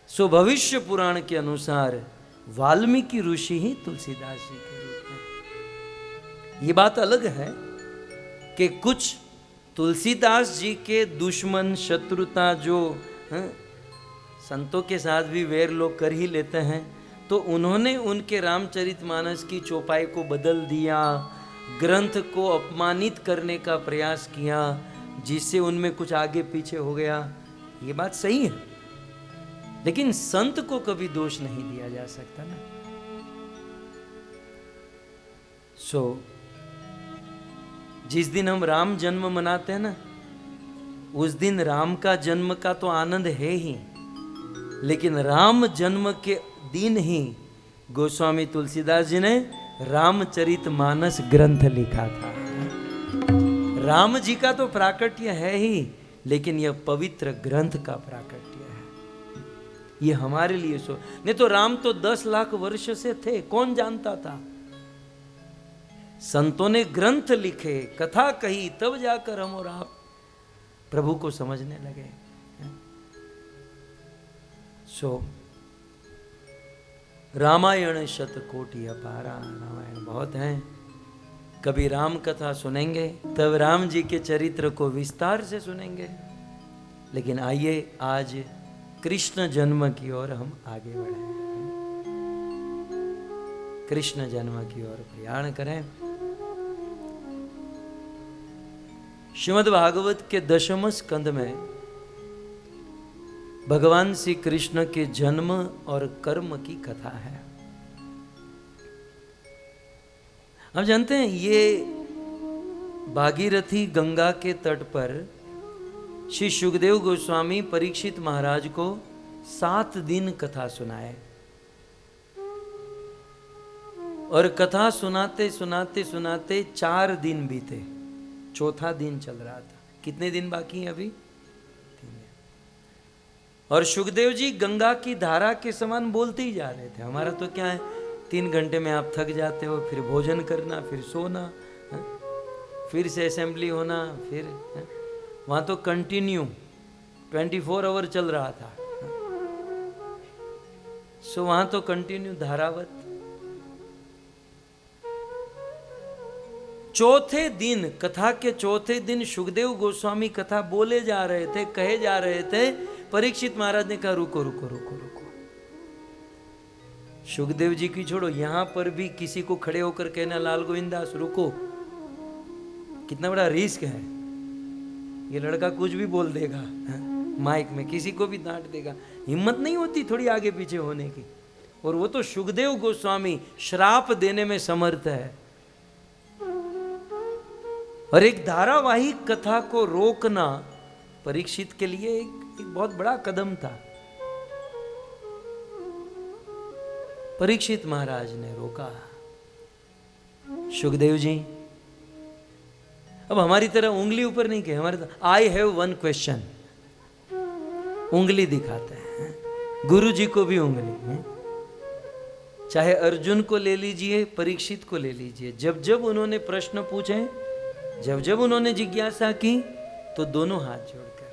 सो भविष्य पुराण के अनुसार वाल्मीकि ऋषि ही तुलसीदास जी के रूप में। ये बात अलग है कि कुछ तुलसीदास जी के दुश्मन, शत्रुता जो संतों के साथ भी वैर लोग कर ही लेते हैं, तो उन्होंने उनके रामचरितमानस की चौपाई को बदल दिया, ग्रंथ को अपमानित करने का प्रयास किया, जिससे उनमें कुछ आगे पीछे हो गया। ये बात सही है, लेकिन संत को कभी दोष नहीं दिया जा सकता ना। जिस दिन हम राम जन्म मनाते हैं ना, उस दिन राम का जन्म का तो आनंद है ही, लेकिन राम जन्म के दिन ही गोस्वामी तुलसीदास जी ने रामचरितमानस ग्रंथ लिखा था। राम जी का तो प्राकट्य है ही, लेकिन यह पवित्र ग्रंथ का प्राकट्य है। ये हमारे लिए नहीं तो राम तो 10 लाख वर्ष से थे, कौन जानता था। संतों ने ग्रंथ लिखे, कथा कही, तब जाकर हम और आप प्रभु को समझने लगे। रामायण शतकोटि अपारा, रामायण बहुत हैं। कभी राम कथा सुनेंगे तब राम जी के चरित्र को विस्तार से सुनेंगे। लेकिन आइए आज कृष्ण जन्म की ओर हम आगे बढ़ें, कृष्ण जन्म की ओर प्रयाण करें। श्रीमद् भागवत के 10वें स्कंद में भगवान श्री कृष्ण के जन्म और कर्म की कथा है। आप जानते हैं ये भागीरथी गंगा के तट पर श्री सुखदेव गोस्वामी परीक्षित महाराज को 7 दिन कथा सुनाए, और कथा सुनाते सुनाते सुनाते 4 दिन बीते, चौथा दिन चल रहा था। कितने दिन बाकी हैं अभी? 3 दिन। और सुखदेव जी गंगा की धारा के समान बोलते ही जा रहे थे। हमारा तो क्या है, 3 घंटे में आप थक जाते हो, फिर भोजन करना, फिर सोना, फिर से असेंबली होना, फिर वहां तो कंटिन्यू 24 आवर चल रहा था। सो वहां तो कंटिन्यू धारावत। चौथे दिन, कथा के चौथे दिन सुखदेव गोस्वामी कथा बोले जा रहे थे, कहे जा रहे थे। परीक्षित महाराज ने कहा रुको रुको रुको रुको, सुखदेव जी की छोड़ो, यहां पर भी किसी को खड़े होकर कहना लाल गोविंदास रुको, कितना बड़ा रिस्क है, ये लड़का कुछ भी बोल देगा। माइक में किसी को भी डांट देगा, हिम्मत नहीं होती थोड़ी आगे पीछे होने की। और वो तो सुखदेव गोस्वामी श्राप देने में समर्थ है। और एक धारावाहिक कथा को रोकना परीक्षित के लिए एक बहुत बड़ा कदम था। परीक्षित महाराज ने रोका। सुखदेव जी अब हमारी तरह उंगली ऊपर नहीं कहे, हमारे तरह आई हैव वन क्वेश्चन, उंगली दिखाते हैं। गुरु जी को भी उंगली है। चाहे अर्जुन को ले लीजिए, परीक्षित को ले लीजिए, जब जब उन्होंने प्रश्न पूछे, जब जब उन्होंने जिज्ञासा की, तो दोनों हाथ जोड़कर,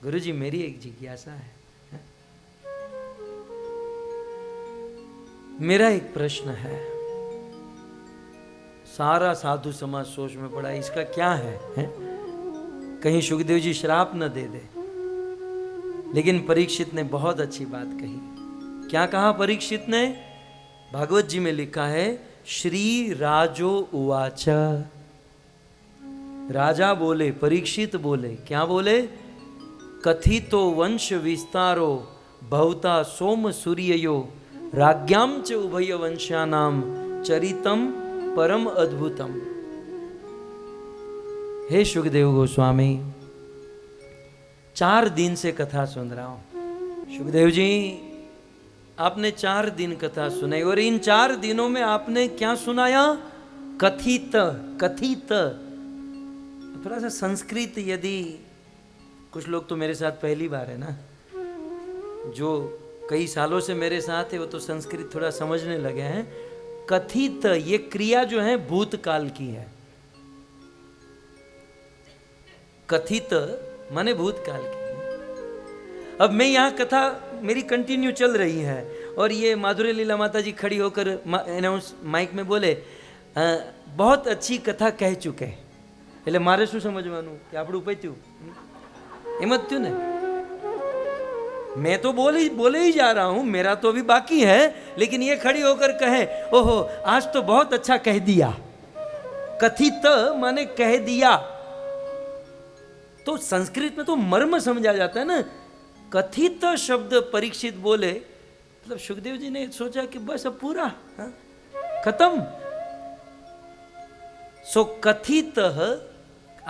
गुरु जी मेरी एक जिज्ञासा है, मेरा एक प्रश्न है। सारा साधु समाज सोच में पड़ा, इसका क्या है? कहीं सुखदेव जी श्राप न दे दे। लेकिन परीक्षित ने बहुत अच्छी बात कही। क्या कहा परीक्षित ने? भागवत जी में लिखा है, श्री राजो उवाच। राजा बोले, परीक्षित बोले, क्या बोले? कथितो वंश विस्तारो भवता सोम सूर्ययो राज्ञाम च उभय वंशानाम चरितम परम अद्भुतम। हे सुखदेव गोस्वामी, 4 दिन से कथा सुन रहा हूं। सुखदेव जी आपने 4 दिन कथा सुनाई, और इन 4 दिनों में आपने क्या सुनाया? कथित। कथित थोड़ा सा संस्कृत, यदि कुछ लोग तो मेरे साथ पहली बार है ना, जो कई सालों से मेरे साथ है वो तो संस्कृत थोड़ा समझने लगे हैं। कथित ये क्रिया जो है भूतकाल की है। कथित माने भूतकाल की है। अब मैं यहाँ कथा मेरी कंटिन्यू चल रही है, और ये माधुर्य लीला माता जी खड़ी होकर अनाउंस माइक में बोले, बहुत अच्छी कथा कह चुके। એટલે મારે શું સમજવાનું કે આપણું પત્યું? એમ જ થયું ને। मैं तो बोले ही जा रहा हूं, मेरा तो अभी बाकी है, लेकिन ये खड़ी होकर कहे, ओहो आज तो बहुत अच्छा कह दिया। कथित माने कह दिया। तो संस्कृत में तो मर्म समझा जाता है ना। कथित शब्द परीक्षित बोले, मतलब सुखदेव जी ने सोचा कि बस अब पूरा खत्म। सो कथित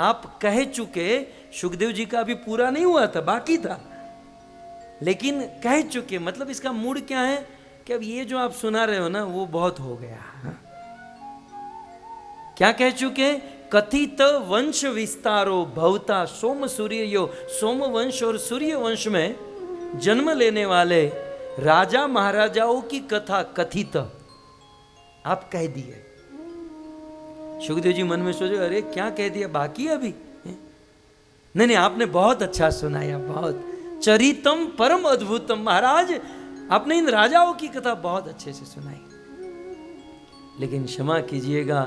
आप कह चुके। सुखदेव जी का अभी पूरा नहीं हुआ था, बाकी था, लेकिन कह चुके। मतलब इसका मूड क्या है कि अब ये जो आप सुना रहे हो ना, वो बहुत हो गया। क्या कह चुके? कथित वंश विस्तारो भवता सोम सूर्यो। सोम वंश और सूर्य वंश में जन्म लेने वाले राजा महाराजाओं की कथा कथित आप कह दिए। सुखदेव जी मन में सोचे, अरे क्या कह दिया, बाकी है अभी? नहीं नहीं, आपने बहुत अच्छा सुनाया, बहुत। चरितम परम अद्भुतम। महाराज आपने इन राजाओं की कथा बहुत अच्छे से सुनाई, लेकिन क्षमा कीजिएगा,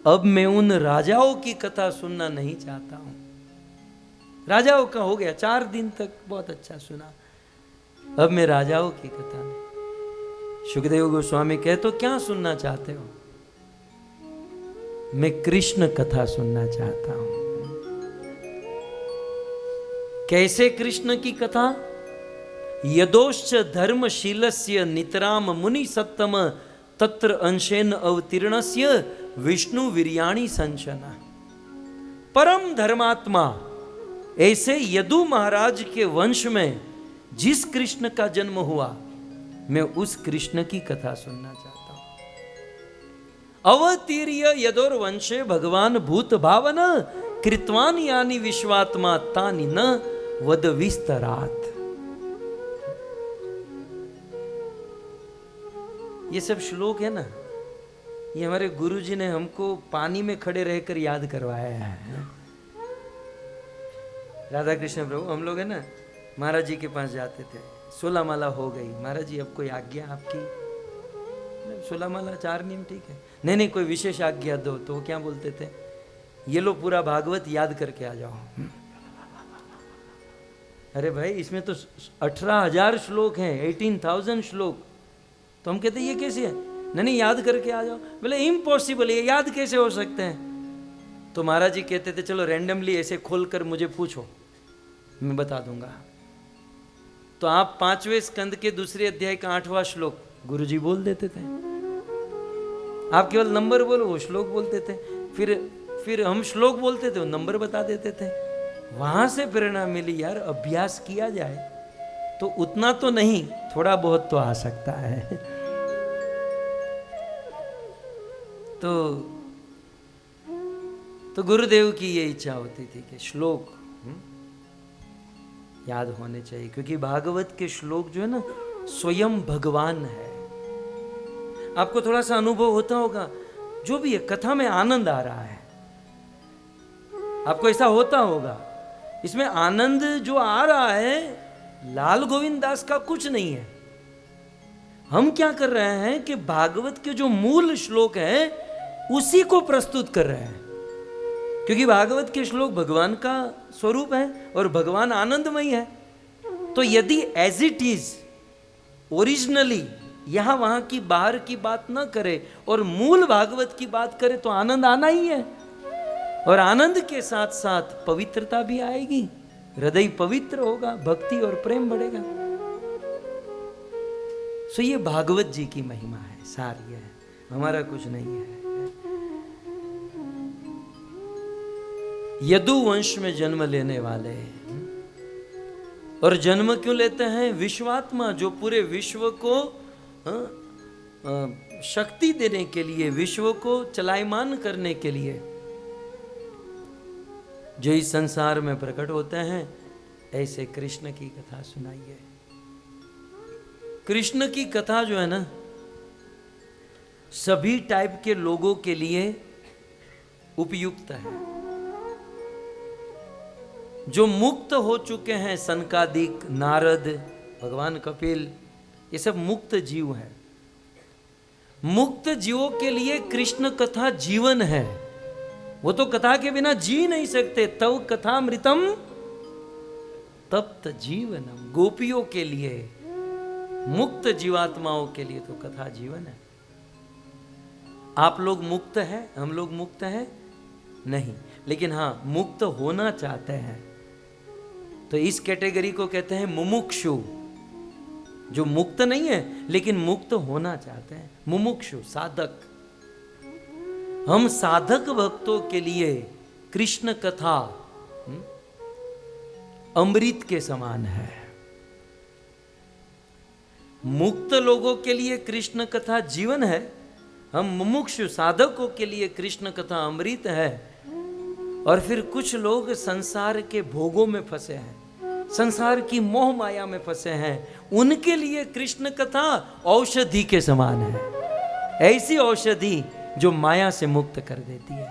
अब मैं उन राजाओं की कथा सुनना नहीं चाहता हूं। राजाओं का हो गया, 4 दिन तक बहुत अच्छा सुना, अब मैं राजाओं की कथा नहीं। सुखदेव गोस्वामी कहे, तो क्या सुनना चाहते हो? मैं कृष्ण कथा सुनना चाहता हूं। कैसे कृष्ण की कथा? यदोश्च धर्मशीलस्य नितराम मुनि सत्तम तत्र अंशेन अवतीर्णस्य विष्णु वीर्याणि संचना। परम धर्मात्मा ऐसे यदु महाराज के वंश में जिस कृष्ण का जन्म हुआ, मैं उस कृष्ण की कथा सुनना चाहता हूं। अवतीर्य यदोर वंशे भगवान भूत भावन कृतवान यानी विश्वात्मा तानि न वद विस्तरात। ये सब श्लोक है ना, ये हमारे गुरुजी ने हमको पानी में खड़े रहकर याद करवाया है। राधा कृष्ण प्रभु, हम लोग है ना महाराज जी के पास जाते थे, 16 माला हो गई, महाराज जी अब कोई आज्ञा आपकी? 16 माला 4 नियम ठीक है, नहीं नहीं कोई विशेष आज्ञा दो। तो क्या बोलते थे? ये लो पूरा भागवत याद करके आ जाओ। अरे भाई इसमें तो 18,000 श्लोक हैं, 18,000 श्लोक। तो हम कहते ये कैसे है? नहीं याद करके आ जाओ। बोले इम्पॉसिबल, ये याद कैसे हो सकते हैं? तो महाराज जी कहते थे चलो रैंडमली ऐसे खोल कर मुझे पूछो, मैं बता दूंगा। तो आप 5वें स्कंद के दूसरे अध्याय का 8वां श्लोक गुरुजी बोल देते थे। आप केवल नंबर बोलो, वो श्लोक बोलते थे। फिर हम श्लोक बोलते थे, वो नंबर बता देते थे। वहां से प्रेरणा मिली, यार अभ्यास किया जाए तो उतना तो नहीं, थोड़ा बहुत तो आ सकता है। तो गुरुदेव की ये इच्छा होती थी कि श्लोक याद होने चाहिए, क्योंकि भागवत के श्लोक जो है ना स्वयं भगवान है। आपको थोड़ा सा अनुभव होता होगा, जो भी है कथा में आनंद आ रहा है, आपको ऐसा होता होगा। इसमें आनंद जो आ रहा है लाल गोविंद दास का कुछ नहीं है। हम क्या कर रहे हैं कि भागवत के जो मूल श्लोक है उसी को प्रस्तुत कर रहे हैं, क्योंकि भागवत के श्लोक भगवान का स्वरूप है और भगवान आनंदमय है। तो यदि एज इट इज ओरिजिनली यहां वहां की बाहर की बात ना करे और मूल भागवत की बात करे तो आनंद आना ही है। और आनंद के साथ साथ पवित्रता भी आएगी, हृदय पवित्र होगा, भक्ति और प्रेम बढ़ेगा। सो ये भागवत जी की महिमा है, सारी है, हमारा कुछ नहीं है। यदु वंश में जन्म लेने वाले, और जन्म क्यों लेते हैं? विश्वात्मा, जो पूरे विश्व को शक्ति देने के लिए, विश्व को चलायमान करने के लिए जो इस संसार में प्रकट होते हैं, ऐसे कृष्ण की कथा सुनाइए। कृष्ण की कथा जो है ना सभी टाइप के लोगों के लिए उपयुक्त है। जो मुक्त हो चुके हैं, सनकादिक, नारद, भगवान कपिल, ये सब मुक्त जीव हैं। मुक्त जीवों के लिए कृष्ण कथा जीवन है। वो तो कथा के बिना जी नहीं सकते। तव कथामृतम तप्त जीवनम। गोपियों के लिए, मुक्त जीवात्माओं के लिए तो कथा जीवन है। आप लोग मुक्त हैं, हम लोग मुक्त हैं नहीं, लेकिन हाँ मुक्त होना चाहते हैं। तो इस कैटेगरी को कहते हैं मुमुक्षु, जो मुक्त नहीं है लेकिन मुक्त होना चाहते हैं, मुमुक्षु, साधक। हम साधक भक्तों के लिए कृष्ण कथा अमृत के समान है। मुक्त लोगों के लिए कृष्ण कथा जीवन है, हम मुमुक्षु साधकों के लिए कृष्ण कथा अमृत है। और फिर कुछ लोग संसार के भोगों में फंसे हैं, संसार की मोह माया में फंसे हैं, उनके लिए कृष्ण कथा औषधि के समान है। ऐसी औषधि जो माया से मुक्त कर देती है।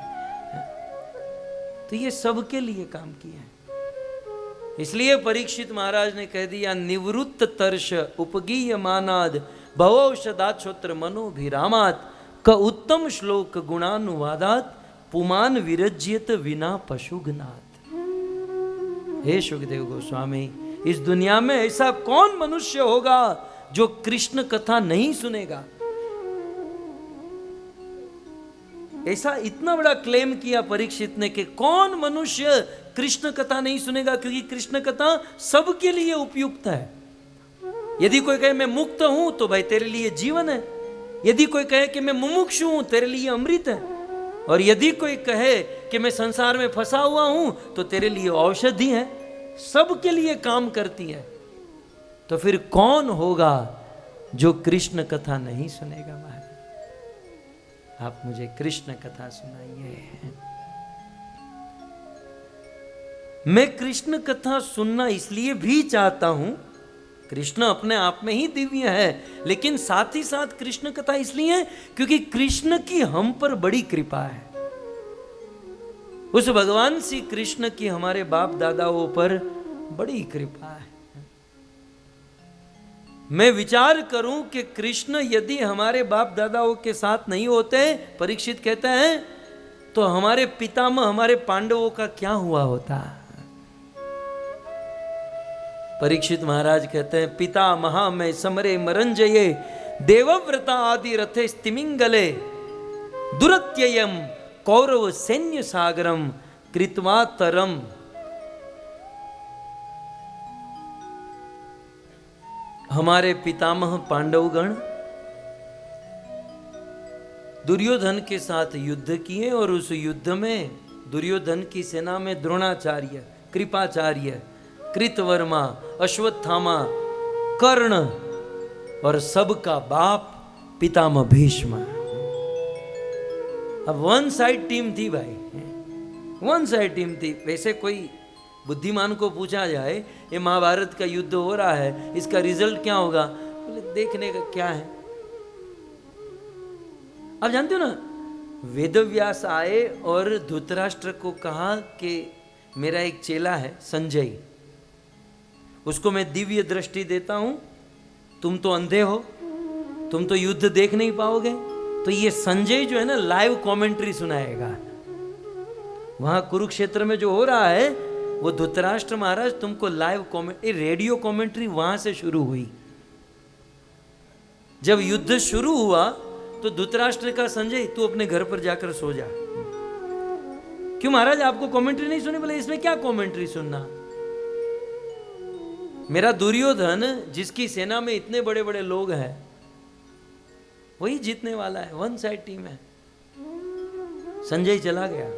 तो ये सबके लिए काम किया है। इसलिए परीक्षित महाराज ने कह दिया, निवृत्त तर्ष उपगीय मानाद भवौषधाक्षोत्र मनोभिरामात क उत्तम श्लोक गुणानुवादात पुमान विरज्यत विना पशुघ्नात। हे सुखदेव गोस्वामी, इस दुनिया में ऐसा कौन मनुष्य होगा जो कृष्ण कथा नहीं सुनेगा? ऐसा इतना बड़ा क्लेम किया परीक्षित ने कि कौन मनुष्य कृष्ण कथा नहीं सुनेगा, क्योंकि कृष्ण कथा सबके लिए उपयुक्त है। यदि कोई कहे मैं मुक्त हूं तो भाई तेरे लिए जीवन है। यदि कोई कहे कि मैं मुमुक्षु हूं, तेरे लिए अमृत है। और यदि कोई कहे कि मैं संसार में फंसा हुआ हूं तो तेरे लिए औषधि है। सबके लिए काम करती है। तो फिर कौन होगा जो कृष्ण कथा नहीं सुनेगा? महाराज, आप मुझे कृष्ण कथा सुनाइए। मैं कृष्ण कथा सुनना इसलिए भी चाहता हूं, कृष्ण अपने आप में ही दिव्य है, लेकिन साथ ही साथ कृष्ण कथा इसलिए क्योंकि कृष्ण की हम पर बड़ी कृपा है। उस भगवान श्री कृष्ण की हमारे बाप दादाओं पर बड़ी कृपा है। मैं विचार करूं कि कृष्ण यदि हमारे बाप दादाओं के साथ नहीं होते, परीक्षित कहते हैं, तो हमारे पितामह हमारे पांडवों का क्या हुआ होता? परीक्षित महाराज कहते हैं, पिता महा में समरे मरंजये देवव्रता आदि रथे स्तिमिंगले दुरत्ययम कौरव सैन्य सागरम कृत्वा तरम। हमारे पितामह पांडवगण दुर्योधन के साथ युद्ध किए और उस युद्ध में दुर्योधन की सेना में द्रोणाचार्य, कृपाचार्य, कृतवर्मा, अश्वत्थामा, कर्ण और सबका बाप पितामह भीष्म। अब वन साइड टीम थी भाई, वन साइड टीम थी। वैसे कोई बुद्धिमान को पूछा जाए ये महाभारत का युद्ध हो रहा है, इसका रिजल्ट क्या होगा, बोले देखने का क्या है। आप जानते हो ना, वेदव्यास आए और धृतराष्ट्र को कहा कि मेरा एक चेला है संजय, उसको मैं दिव्य दृष्टि देता हूं, तुम तो अंधे हो, तुम तो युद्ध देख नहीं पाओगे, तो ये संजय जो है ना लाइव कमेंट्री सुनाएगा। वहां कुरुक्षेत्र में जो हो रहा है वो धृतराष्ट्र महाराज तुमको लाइव कमेंट्री, रेडियो कमेंट्री वहां से शुरू हुई। जब युद्ध शुरू हुआ तो धृतराष्ट्र का संजय तू अपने घर पर जाकर सो जा। क्यों महाराज आपको कमेंट्री नहीं सुनी? बोले इसमें क्या कमेंट्री सुनना, मेरा दुर्योधन जिसकी सेना में इतने बड़े बड़े लोग हैं वही जीतने वाला है, वन साइड टीम है। संजय चला गया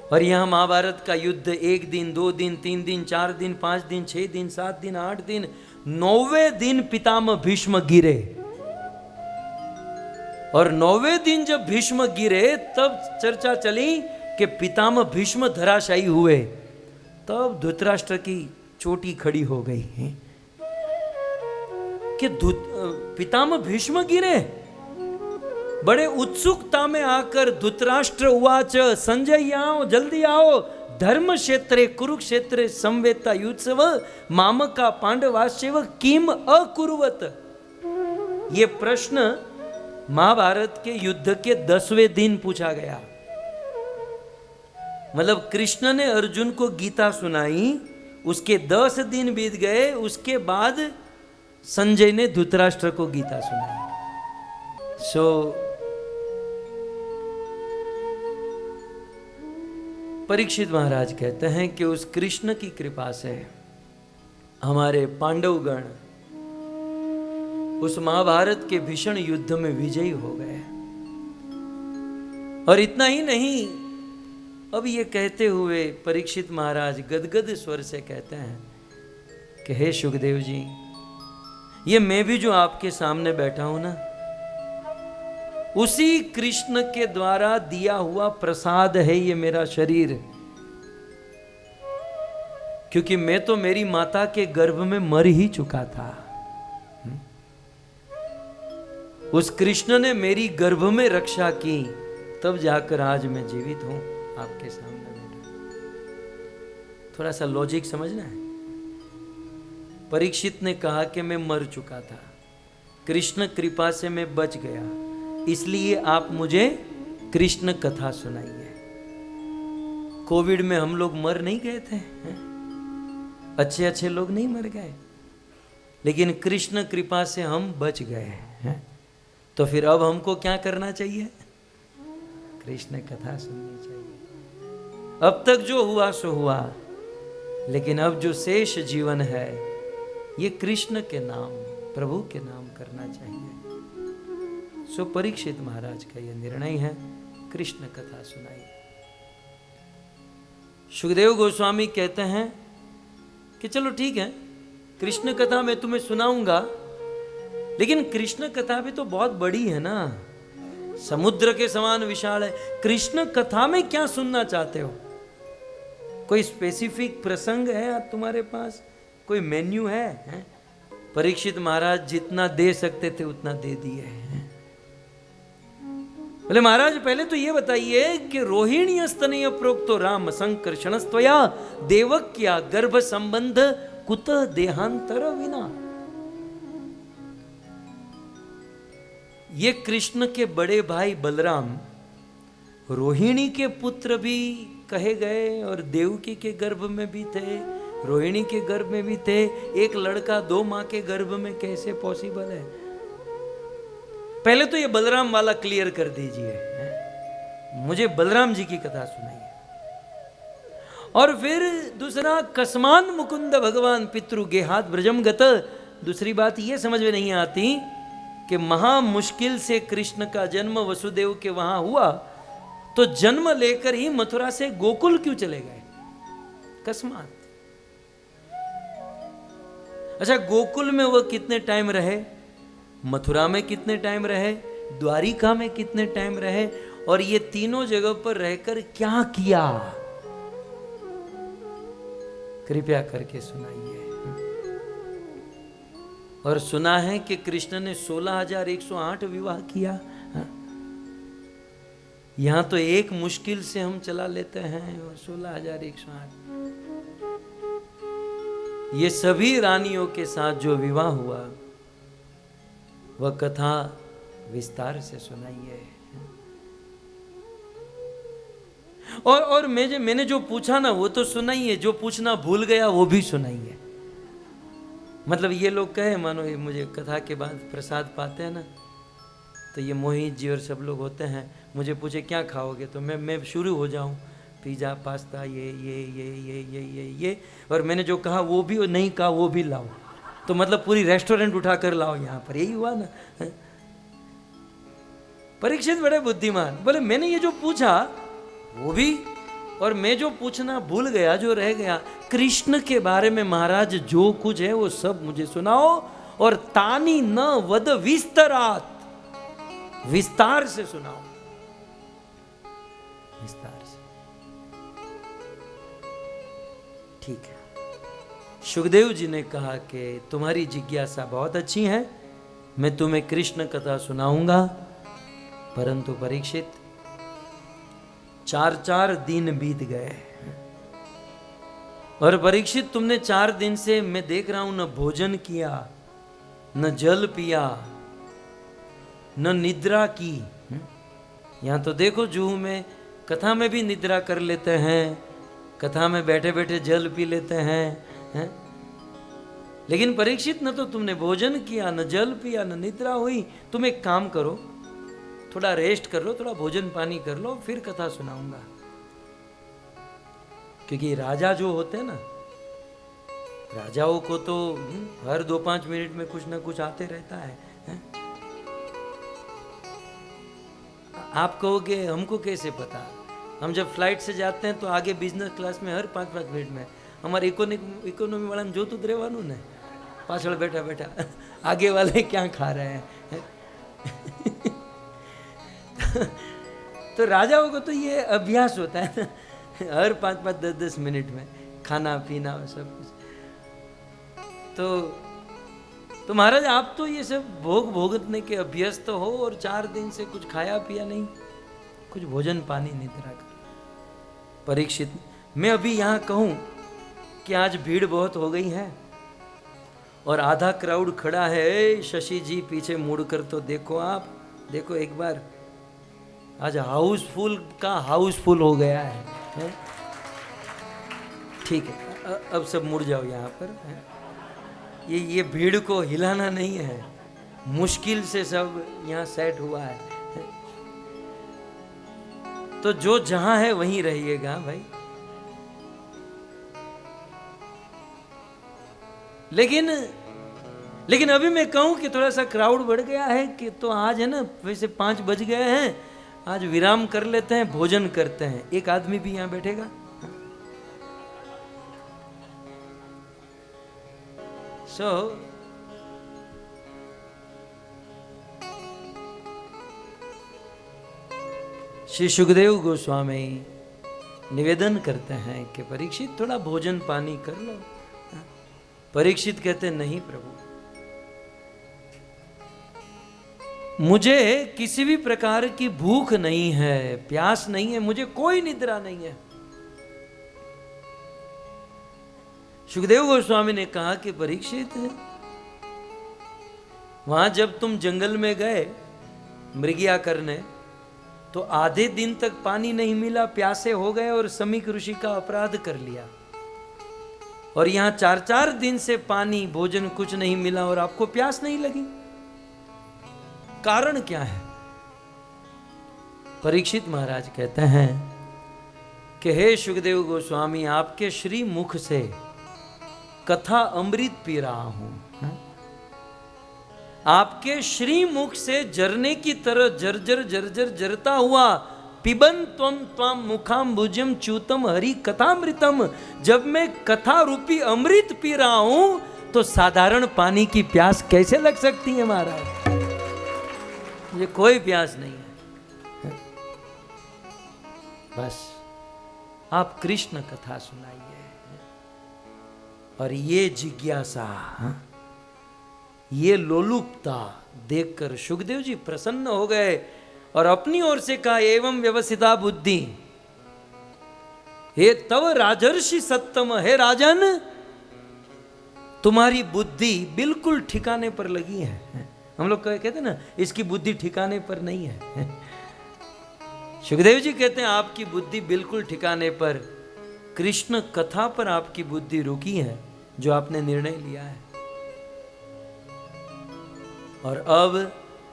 और यहां महाभारत का युद्ध 1 दिन, 2 दिन, 3 दिन, 4 दिन, 5 दिन, 6 दिन, 7 दिन, 8 दिन, 9वें दिन पितामह भीष्म गिरे। और 9वें दिन जब भीष्म गिरे तब चर्चा चली कि पितामह भीष्म धराशायी हुए। तब धृतराष्ट्र की चोटी खड़ी हो गई है कि पितामह भीष्म गिरे। बड़े उत्सुकता में आकर धृतराष्ट्र उवाच संजय आओ, जल्दी आओ, धर्म क्षेत्रे कुरुक्षेत्रे संवेता युत्सव मामका पांडवाश्चैव किम अकुर्वत। ये प्रश्न महाभारत के युद्ध के 10वें दिन पूछा गया। मतलब कृष्ण ने अर्जुन को गीता सुनाई, उसके 10 दिन बीत गए, उसके बाद संजय ने धृतराष्ट्र को गीता सुनाई। परीक्षित महाराज कहते हैं कि उस कृष्ण की कृपा से हमारे पांडवगण उस महाभारत के भीषण युद्ध में विजयी हो गए। और इतना ही नहीं, अब ये कहते हुए परीक्षित महाराज गदगद स्वर से कहते हैं कि हे सुखदेव जी, ये मैं भी जो आपके सामने बैठा हूं ना, उसी कृष्ण के द्वारा दिया हुआ प्रसाद है ये मेरा शरीर। क्योंकि मैं तो मेरी माता के गर्भ में मर ही चुका था। उस कृष्ण ने मेरी गर्भ में रक्षा की, तब जाकर आज मैं जीवित हूं आपके सामने बैठा। थोड़ा सा लॉजिक समझना है। परीक्षित ने कहा कि मैं मर चुका था, कृष्ण कृपा से मैं बच गया, इसलिए आप मुझे कृष्ण कथा सुनाइए। कोविड में हम लोग मर नहीं गए थे, अच्छे अच्छे लोग नहीं मर गए, लेकिन कृष्ण कृपा से हम बच गए हैं। तो फिर अब हमको क्या करना चाहिए? कृष्ण कथा सुननी चाहिए। अब तक जो हुआ सो हुआ, लेकिन अब जो शेष जीवन है ये कृष्ण के नाम, प्रभु के नाम करना चाहिए। सो परीक्षित महाराज का यह निर्णय है, कृष्ण कथा सुनाई। सुखदेव गोस्वामी कहते हैं कि चलो ठीक है, कृष्ण कथा मैं तुम्हें सुनाऊंगा, लेकिन कृष्ण कथा भी तो बहुत बड़ी है ना, समुद्र के समान विशाल है। कृष्ण कथा में क्या सुनना चाहते हो? कोई स्पेसिफिक प्रसंग है तुम्हारे पास? कोई मेन्यू है? परीक्षित महाराज जितना दे सकते थे उतना दे दिए हैं। बोले महाराज पहले तो ये बताइए कि रोहिणी स्तनय प्रोक्तो राम संकर्षणस्त्वया देवक्या गर्भ संबंध कुतः देहांतर विना। ये कृष्ण के बड़े भाई बलराम रोहिणी के पुत्र भी कहे गए और देवकी के गर्भ में भी थे, रोहिणी के गर्भ में भी थे। एक लड़का 2 मां के गर्भ में कैसे पॉसिबल है? पहले तो ये बलराम वाला क्लियर कर दीजिए, मुझे बलराम जी की कथा सुनाइए। और फिर दूसरा, कस्मान मुकुंद भगवान पितृ गेहात ब्रजम गत, दूसरी बात ये समझ में नहीं आती कि महा मुश्किल से कृष्ण का जन्म वसुदेव के वहां हुआ, तो जन्म लेकर ही मथुरा से गोकुल क्यों चले गए? अकस्मात। अच्छा, गोकुल में वो कितने टाइम रहे, मथुरा में कितने टाइम रहे, द्वारिका में कितने टाइम रहे, और ये तीनों जगह पर रहकर क्या किया? कृपया करके सुनाइए। और सुना है कि कृष्ण ने 16,108 विवाह किया। यहां तो एक मुश्किल से हम चला लेते हैं, और 16,108। ये सभी रानियों के साथ जो विवाह हुआ, वह कथा विस्तार से सुनाइए। और मैंने जो पूछा ना वो तो सुनाइए, जो पूछना भूल गया वो भी सुनाइए। मतलब ये लोग कहे, मानो ये मुझे कथा के बाद प्रसाद पाते हैं ना, तो ये मोहित जी और सब लोग होते हैं, मुझे पूछे क्या खाओगे, तो मैं शुरू हो जाऊं, पिज़्ज़ा, पास्ता, ये, और मैंने जो कहा वो भी नहीं कहा, वो भी लाओ, तो मतलब पूरी रेस्टोरेंट उठा कर लाओ यहाँ पर। यही हुआ ना। परीक्षित बड़े बुद्धिमान, बोले मैंने ये जो पूछा वो भी, और मैं जो पूछना भूल गया, जो रह गया, कृष्ण के बारे में महाराज जो कुछ है वो सब मुझे सुनाओ, और तानी न वद विस्तरात, विस्तार से सुनाओ, विस्तार से। ठीक है। सुखदेव जी ने कहा कि तुम्हारी जिज्ञासा बहुत अच्छी है, मैं तुम्हें कृष्ण कथा सुनाऊंगा, परंतु परीक्षित 4 दिन बीत गए, और परीक्षित तुमने 4 दिन से मैं देख रहा हूं न भोजन किया, न जल पिया, न निद्रा की। यहां तो देखो जुहू में कथा में भी निद्रा कर लेते हैं, कथा में बैठे बैठे जल पी लेते हैं, लेकिन परीक्षित न तो तुमने भोजन किया, न जल पिया, न निद्रा हुई। तुम एक काम करो, थोड़ा रेस्ट कर लो, थोड़ा भोजन पानी कर लो, फिर कथा सुनाऊंगा। क्योंकि राजा जो होते हैं ना, राजाओं को तो हर 2-5 मिनट में कुछ ना कुछ आते रहता है। आप कहोगे हमको कैसे पता? हम जब फ्लाइट से जाते हैं तो आगे बिजनेस क्लास में हर 5-5 मिनट में हमारे इकोनॉमी वाला जो तो रेवानू ने पाछड़ बैठा बैठा आगे वाले क्या खा रहे हैं। तो राजाओं को तो ये अभ्यास होता है ना, हर 5-5, 10-10 मिनट में खाना पीना और सब कुछ। तो महाराज आप तो ये सब भोगने के अभ्यस्त हो, और 4 दिन से कुछ खाया पिया नहीं, कुछ भोजन पानी निद्रा कर। परीक्षित, मैं अभी यहाँ कहूँ कि आज भीड़ बहुत हो गई है और आधा क्राउड खड़ा है, शशि जी पीछे मुड़कर तो देखो, आप देखो एक बार, आज हाउसफुल का हाउसफुल हो गया है? ठीक है, अब सब मुड़ जाओ यहाँ पर। ये भीड़ को हिलाना नहीं है, मुश्किल से सब यहाँ सेट हुआ है, तो जो जहां है वहीं रहिएगा भाई। लेकिन अभी मैं कहूं कि थोड़ा सा क्राउड बढ़ गया है कि तो आज है ना, वैसे 5 बज गए हैं, आज विराम कर लेते हैं, भोजन करते हैं। एक आदमी भी यहां बैठेगा? श्री सुखदेव गोस्वामी निवेदन करते हैं कि परीक्षित थोड़ा भोजन पानी कर लो। परीक्षित कहते नहीं प्रभु, मुझे किसी भी प्रकार की भूख नहीं है, प्यास नहीं है, मुझे कोई निद्रा नहीं है। सुखदेव गोस्वामी ने कहा कि परीक्षित, वहां जब तुम जंगल में गए मृगया करने, तो आधे दिन तक पानी नहीं मिला, प्यासे हो गए और समीक ऋषि का अपराध कर लिया, और यहां 4-4 दिन से पानी भोजन कुछ नहीं मिला और आपको प्यास नहीं लगी, कारण क्या है? परीक्षित महाराज कहते हैं कि हे सुखदेव गोस्वामी, आपके श्री मुख से कथा अमृत पी रहा हूं, आपके श्रीमुख से झरने की तरह जर्जर जर्जर जरता हुआ पिबन त्वम त्वम मुखाम्बुजम च्यूतम हरि कथामृतम, जब मैं कथा रूपी अमृत पी रहा हूं तो साधारण पानी की प्यास कैसे लग सकती है महाराज? मुझे कोई प्यास नहीं है। बस आप कृष्ण कथा सुनाइए। और ये जिज्ञासा, ये लोलुपता देखकर सुखदेव जी प्रसन्न हो गए और अपनी ओर से कहा, एवं व्यवसिता बुद्धि हे तव राजर्षि सत्तम, हे राजन तुम्हारी बुद्धि बिल्कुल ठिकाने पर लगी है। हम लोग कहते हैं ना, इसकी बुद्धि ठिकाने पर नहीं है। सुखदेव जी कहते हैं आपकी बुद्धि बिल्कुल ठिकाने पर, कृष्ण कथा पर आपकी बुद्धि रुकी है, जो आपने निर्णय लिया है। और अब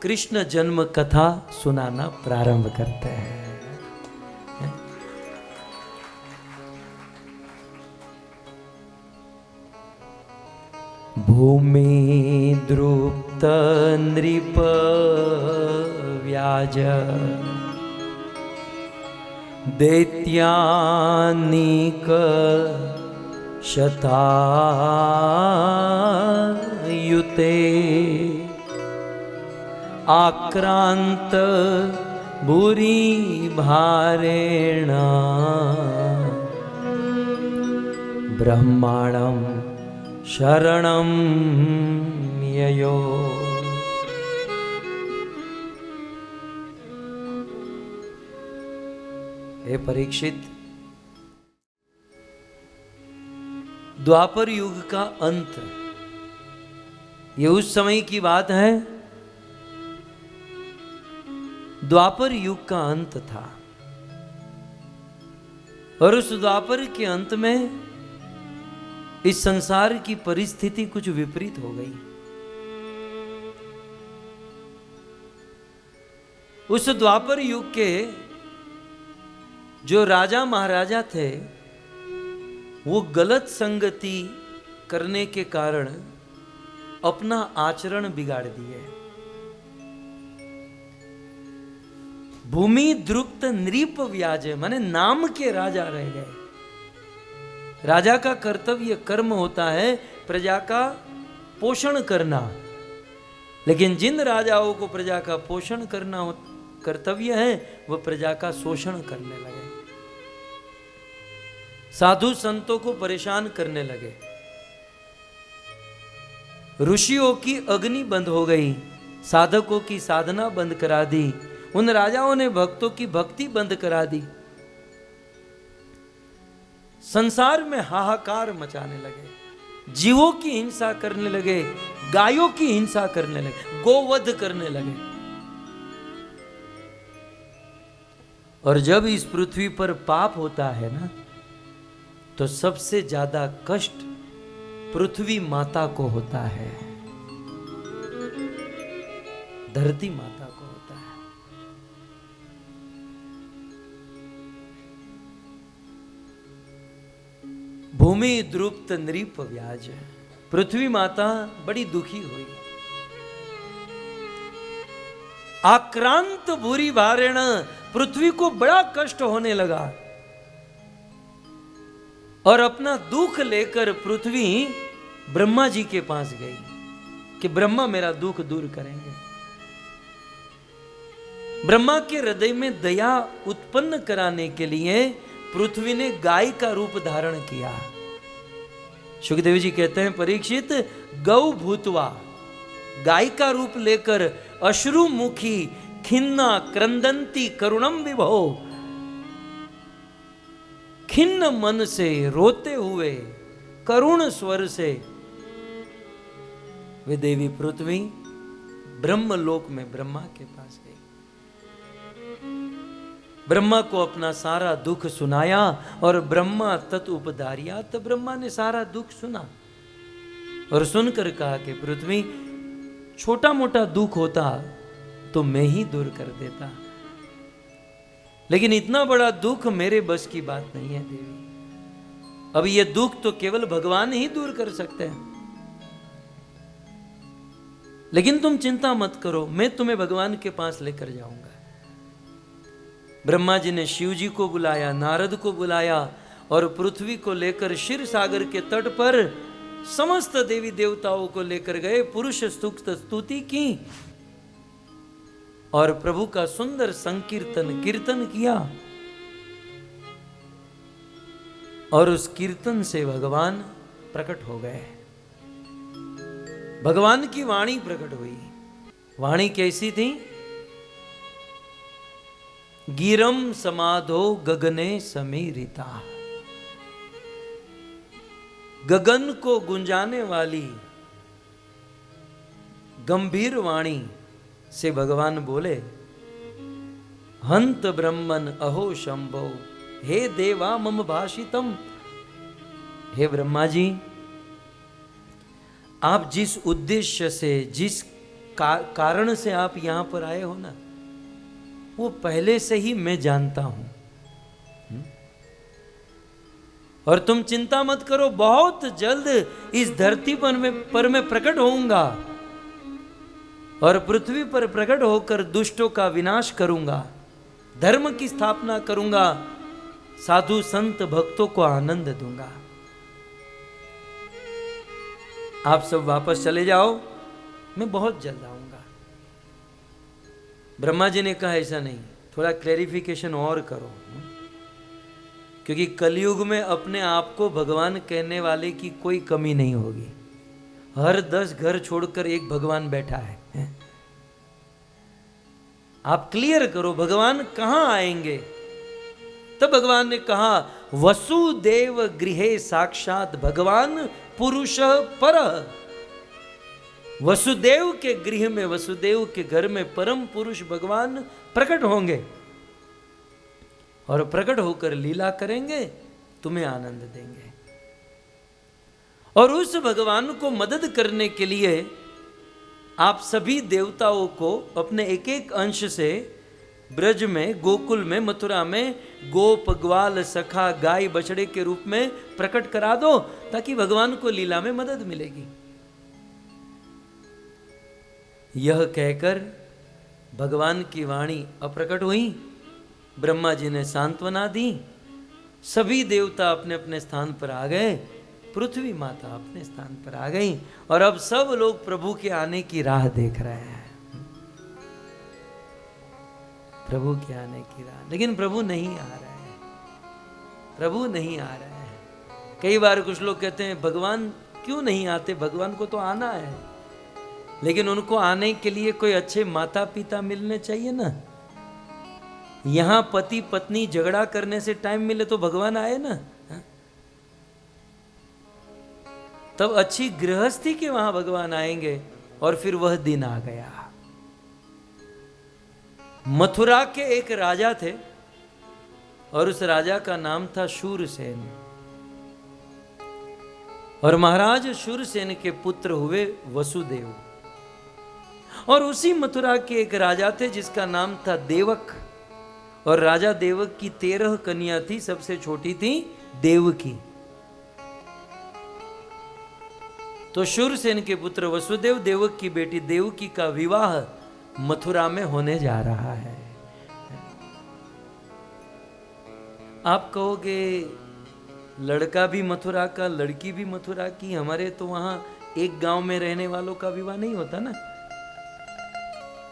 कृष्ण जन्म कथा सुनाना प्रारंभ करते हैं। भूमि द्रुप्त नृप व्याज दैत्यानिक शतायुते आक्रांत भूरि भारेण ब्रह्माणं शरणं ययो। हे परीक्षित, द्वापर युग का अंत, ये उस समय की बात है, द्वापर युग का अंत था। और उस द्वापर के अंत में इस संसार की परिस्थिति कुछ विपरीत हो गई। उस द्वापर युग के जो राजा महाराजा थे, वो गलत संगति करने के कारण अपना आचरण बिगाड़ दिए। भूमि द्रुप्त नृप व्याज, माने नाम के राजा रह गए। राजा का कर्तव्य कर्म होता है प्रजा का पोषण करना, लेकिन जिन राजाओं को प्रजा का पोषण करना कर्तव्य है, वह प्रजा का शोषण करने लगे, साधु संतों को परेशान करने लगे। ऋषियों की अग्नि बंद हो गई, साधकों की साधना बंद करा दी, उन राजाओं ने भक्तों की भक्ति बंद करा दी। संसार में हाहाकार मचाने लगे, जीवों की हिंसा करने लगे, गायों की हिंसा करने लगे, गोवध करने लगे। और जब इस पृथ्वी पर पाप होता है ना, तो सबसे ज्यादा कष्ट पृथ्वी माता को होता है, धरती माता को होता है। भूमि द्रुप्त नृप व्याज, पृथ्वी माता बड़ी दुखी हुई। आक्रांत भूरि भारेण, पृथ्वी को बड़ा कष्ट होने लगा। और अपना दुख लेकर पृथ्वी ब्रह्मा जी के पास गई कि ब्रह्मा मेरा दुख दूर करेंगे। ब्रह्मा के हृदय में दया उत्पन्न कराने के लिए पृथ्वी ने गाय का रूप धारण किया। सुखदेव जी कहते हैं, परीक्षित गौ भूतवा, गाय का रूप लेकर अश्रुमुखी खिन्ना क्रंदंती करुणम विभो, खिन्न मन से रोते हुए करुण स्वर से वे देवी पृथ्वी ब्रह्मलोक में ब्रह्मा के पास गई। ब्रह्मा को अपना सारा दुख सुनाया और ब्रह्मा तत् उपधारिया, तो ब्रह्मा ने सारा दुख सुना और सुनकर कहा कि पृथ्वी, छोटा मोटा दुख होता तो मैं ही दूर कर देता, लेकिन इतना बड़ा दुख मेरे बस की बात नहीं है देवी। अब ये दुख तो केवल भगवान ही दूर कर सकते हैं। लेकिन तुम चिंता मत करो, मैं तुम्हें भगवान के पास लेकर जाऊंगा। ब्रह्मा जी ने शिव जी को बुलाया, नारद को बुलाया और पृथ्वी को लेकर क्षीर सागर के तट पर समस्त देवी देवताओं को लेकर गए। पुरुष स्तुति स्तुति की और प्रभु का सुंदर संकीर्तन कीर्तन किया, और उस कीर्तन से भगवान प्रकट हो गए। भगवान की वाणी प्रकट हुई। वाणी कैसी थी? गिरम समाधो गगने समीरिता, गगन को गुंजाने वाली गंभीर वाणी से भगवान बोले, हंत ब्रह्मन अहो शंभो हे देवा मम भाषितम। हे ब्रह्मा जी, आप जिस उद्देश्य से, जिस कारण से आप यहां पर आए हो ना, वो पहले से ही मैं जानता हूं। और तुम चिंता मत करो, बहुत जल्द इस धरती पर मैं प्रकट होऊंगा और पृथ्वी पर प्रकट होकर दुष्टों का विनाश करूंगा, धर्म की स्थापना करूंगा, साधु संत भक्तों को आनंद दूंगा। आप सब वापस चले जाओ, मैं बहुत जल्द आऊंगा। ब्रह्मा जी ने कहा ऐसा नहीं, थोड़ा क्लैरिफिकेशन और करो, क्योंकि कलयुग में अपने आप को भगवान कहने वाले की कोई कमी नहीं होगी। हर 10 घर छोड़कर एक भगवान बैठा है। आप क्लियर करो भगवान कहां आएंगे। तब भगवान ने कहा, वसुदेव गृहे साक्षात भगवान पुरुष पर। वसुदेव के गृह में, वसुदेव के घर में परम पुरुष भगवान प्रकट होंगे और प्रकट होकर लीला करेंगे, तुम्हें आनंद देंगे। और उस भगवान को मदद करने के लिए आप सभी देवताओं को अपने एक एक अंश से ब्रज में, गोकुल में, मथुरा में गोप ग्वाल सखा गाय बछड़े के रूप में प्रकट करा दो, ताकि भगवान को लीला में मदद मिलेगी। यह कहकर भगवान की वाणी अप्रकट हुई। ब्रह्मा जी ने सांत्वना दी, सभी देवता अपने अपने स्थान पर आ गए, पृथ्वी माता अपने स्थान पर आ गई, और अब सब लोग प्रभु के आने की राह देख रहे हैं। प्रभु के आने की राह, लेकिन प्रभु नहीं आ रहे हैं, प्रभु नहीं आ रहे हैं। कई बार कुछ लोग कहते हैं भगवान क्यों नहीं आते, भगवान को तो आना है, लेकिन उनको आने के लिए कोई अच्छे माता पिता मिलने चाहिए ना। यहां पति पत्नी झगड़ा करने से टाइम मिले तो भगवान आए ना। तब अच्छी गृहस्थी के वहां भगवान आएंगे, और फिर वह दिन आ गया। मथुरा के एक राजा थे और उस राजा का नाम था शूरसेन, और महाराज शूरसेन के पुत्र हुए वसुदेव। और उसी मथुरा के एक राजा थे जिसका नाम था देवक, और राजा देवक की 13 कन्या थी, सबसे छोटी थी देवकी। तो शूरसेन के पुत्र वसुदेव, देवक की बेटी देवकी का विवाह मथुरा में होने जा रहा है। आप कहोगे लड़का भी मथुरा का, लड़की भी मथुरा की, हमारे तो वहां एक गांव में रहने वालों का विवाह नहीं होता ना।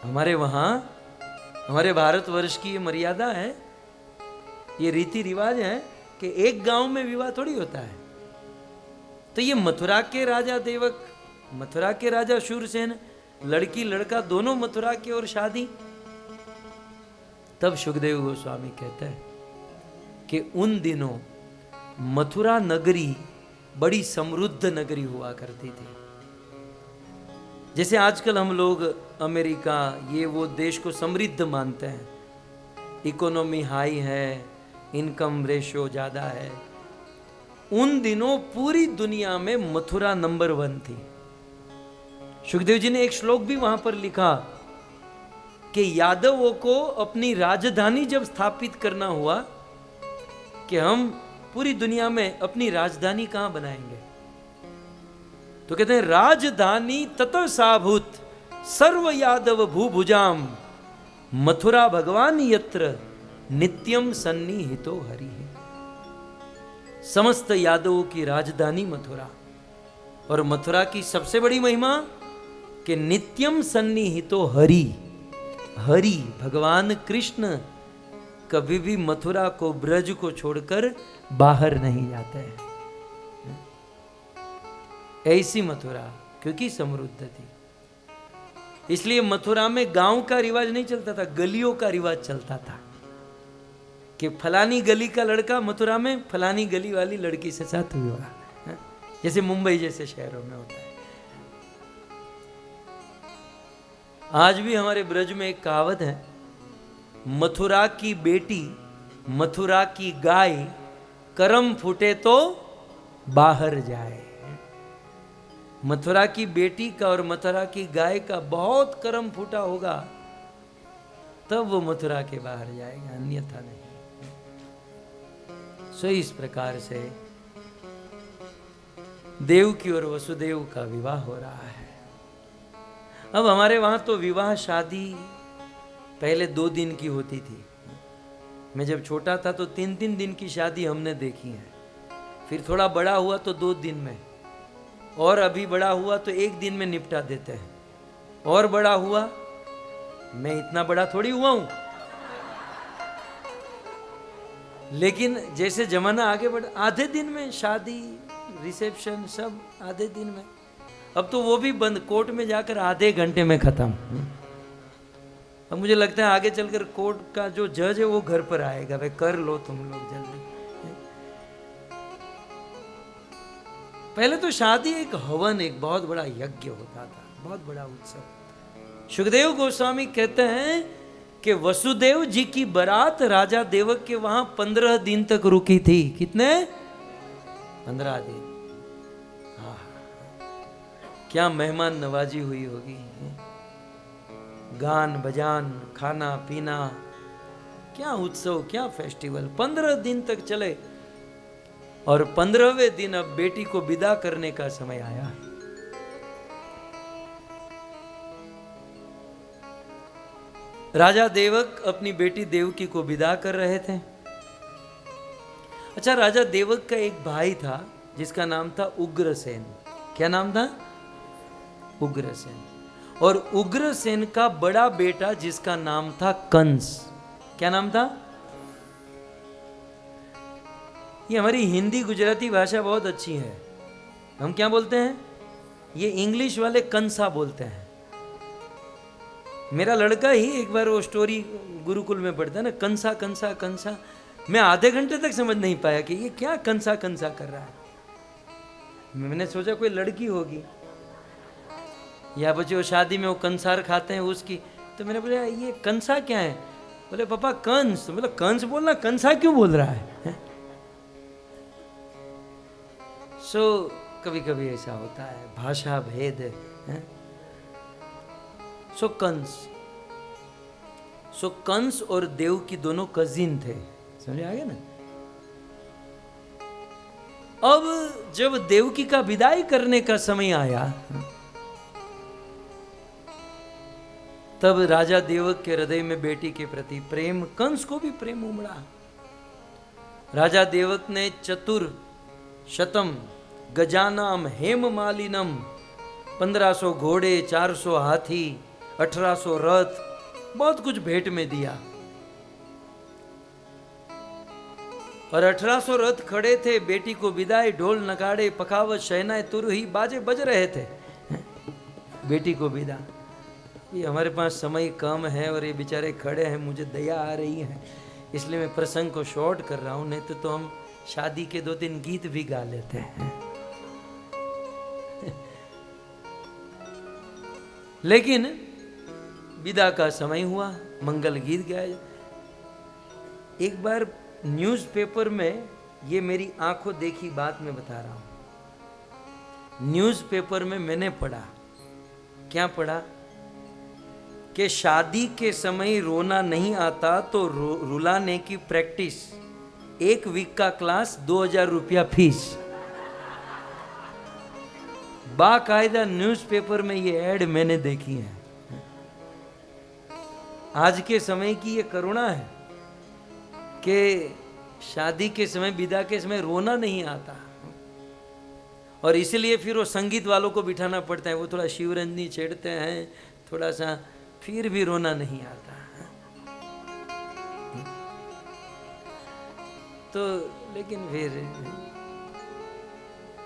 हमारे वहां, हमारे भारतवर्ष की ये मर्यादा है, ये रीति रिवाज है कि एक गांव में विवाह थोड़ी होता है। तो ये मथुरा के राजा देवक, मथुरा के राजा शूरसेन, लड़की लड़का दोनों मथुरा की ओर शादी। तब सुखदेव गोस्वामी कहते हैं कि उन दिनों मथुरा नगरी बड़ी समृद्ध नगरी हुआ करती थी। जैसे आजकल हम लोग अमेरिका ये वो देश को समृद्ध मानते हैं, इकोनॉमी हाई है, इनकम रेशियो ज्यादा है। उन दिनों पूरी दुनिया में मथुरा नंबर 1 थी। सुखदेव जी ने एक श्लोक भी वहां पर लिखा कि यादवों को अपनी राजधानी जब स्थापित करना हुआ कि हम पूरी दुनिया में अपनी राजधानी कहां बनाएंगे, तो कहते हैं राजधानी तत साभूत सर्व यादव भूभुजाम मथुरा भगवान यत्र नित्यम सन्निहितो हरि है। समस्त यादवों की राजधानी मथुरा, और मथुरा की सबसे बड़ी महिमा कि नित्यम सन्निहितो हरि। हरि भगवान कृष्ण कभी भी मथुरा को, ब्रज को छोड़कर बाहर नहीं जाते हैं। ऐसी मथुरा क्योंकि समृद्ध थी, इसलिए मथुरा में गांव का रिवाज नहीं चलता था, गलियों का रिवाज चलता था कि फलानी गली का लड़का मथुरा में फलानी गली वाली लड़की से साथ विवाह, जैसे मुंबई जैसे शहरों में होता है। आज भी हमारे ब्रज में एक कहावत है, मथुरा की बेटी मथुरा की गाय, करम फूटे तो बाहर जाए। मथुरा की बेटी का और मथुरा की गाय का बहुत करम फूटा होगा, तब वो मथुरा के बाहर जाएगा, अन्यथा नहीं। सो इस प्रकार से देवकी और वसुदेव का विवाह हो रहा है। अब हमारे वहां तो विवाह शादी पहले 2 दिन की होती थी। मैं जब छोटा था तो 3-3 दिन की शादी हमने देखी है, फिर थोड़ा बड़ा हुआ तो 2 दिन में, और अभी बड़ा हुआ तो 1 दिन में निपटा देते हैं, और बड़ा हुआ, मैं इतना बड़ा थोड़ी हुआ हूं, लेकिन जैसे जमाना आगे बढ़, आधे दिन में शादी रिसेप्शन सब आधे दिन में। अब तो वो भी बंद, कोर्ट में जाकर आधे घंटे में खत्म। अब मुझे लगता है आगे चलकर कोर्ट का जो जज है वो घर पर आएगा, भाई कर लो तुम लोग जल्दी। पहले तो शादी एक हवन, एक बहुत बड़ा यज्ञ होता था, बहुत बड़ा उत्सव। सुखदेव गोस्वामी कहते हैं कि वसुदेव जी की बारात राजा देवक के वहां 15 दिन तक रुकी थी। कितने? 15 दिन। क्या मेहमान नवाजी हुई होगी, गान बजान, खाना पीना, क्या उत्सव, क्या फेस्टिवल। 15 दिन तक चले, और 15वें दिन अब बेटी को विदा करने का समय आया। राजा देवक अपनी बेटी देवकी को विदा कर रहे थे। अच्छा, राजा देवक का एक भाई था जिसका नाम था उग्रसेन। क्या नाम था? उग्रसेन। और उग्रसेन का बड़ा बेटा जिसका नाम था कंस। क्या नाम था? ये हमारी हिंदी गुजराती भाषा बहुत अच्छी है। हम क्या बोलते हैं? ये इंग्लिश वाले कंसा बोलते हैं। मेरा लड़का ही एक बार वो स्टोरी गुरुकुल में पढ़ता है ना, कंसा कंसा कंसा, मैं आधे घंटे तक समझ नहीं पाया कि ये क्या कंसा कंसा कर रहा है। मैंने सोचा कोई लड़की होगी, या बच्चे वो शादी में वो कंसार खाते हैं उसकी। तो मैंने बोला ये कंसा क्या है? बोले पापा कंस। तो बोला कंस बोलना, कंसा क्यों बोल रहा है? सो कभी कभी ऐसा होता है, भाषा भेद है। सो कंस और देवकी दोनों कजिन थे, समझ आ गया ना। अब जब देवकी का विदाई करने का समय आया, तब राजा देवक के हृदय में बेटी के प्रति प्रेम, कंस को भी प्रेम उमड़ा। राजा देवक ने चतुर शतम गजानाम हेम मालिनम, 1500 घोड़े, 400 हाथी, 1800 रथ, बहुत कुछ भेंट में दिया। और 1800 रथ खड़े थे, बेटी को विदाई, ढोल नगाड़े पखावत शहनाई तुरही बाजे बज रहे थे, बेटी को विदा। ये हमारे पास समय कम है और ये बेचारे खड़े हैं, मुझे दया आ रही है, इसलिए मैं प्रसंग को शॉर्ट कर रहा हूं, नहीं तो हम शादी के 2-3 गीत भी गा लेते हैं। लेकिन विदा का समय हुआ, मंगल गीत गाए। एक बार न्यूज़पेपर में, ये मेरी आंखों देखी बात मैं बता रहा हूं, न्यूज़पेपर में मैंने पढ़ा, क्या पढ़ा कि शादी के समय रोना नहीं आता तो रुलाने की प्रैक्टिस, 1 वीक का क्लास, 2000 रुपया फीस। बाकायदा न्यूज़पेपर में ये ऐड मैंने देखी है। आज के समय की ये करुणा है कि शादी के समय, विदा के समय रोना नहीं आता, और इसलिए फिर वो संगीत वालों को बिठाना पड़ता है, वो थोड़ा शिवरंजनी छेड़ते हैं थोड़ा सा, फिर भी रोना नहीं आता। तो लेकिन फिर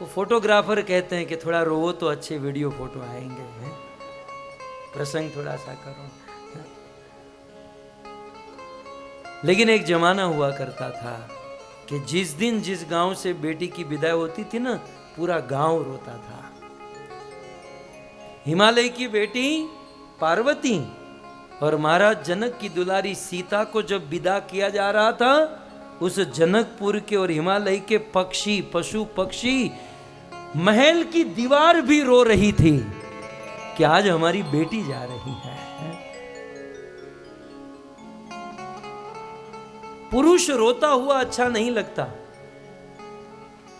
वो फोटोग्राफर कहते हैं कि थोड़ा रोवो तो अच्छे वीडियो फोटो आएंगे, हैं? प्रसंग थोड़ा सा करो। लेकिन एक जमाना हुआ करता था कि जिस दिन जिस गांव से बेटी की विदाई होती थी ना, पूरा गांव रोता था। हिमालय की बेटी पार्वती और महाराज जनक की दुलारी सीता को जब विदा किया जा रहा था, उस जनकपुर के और हिमालय के पक्षी, पशु पक्षी, महल की दीवार भी रो रही थी कि आज हमारी बेटी जा रही है। पुरुष रोता हुआ अच्छा नहीं लगता,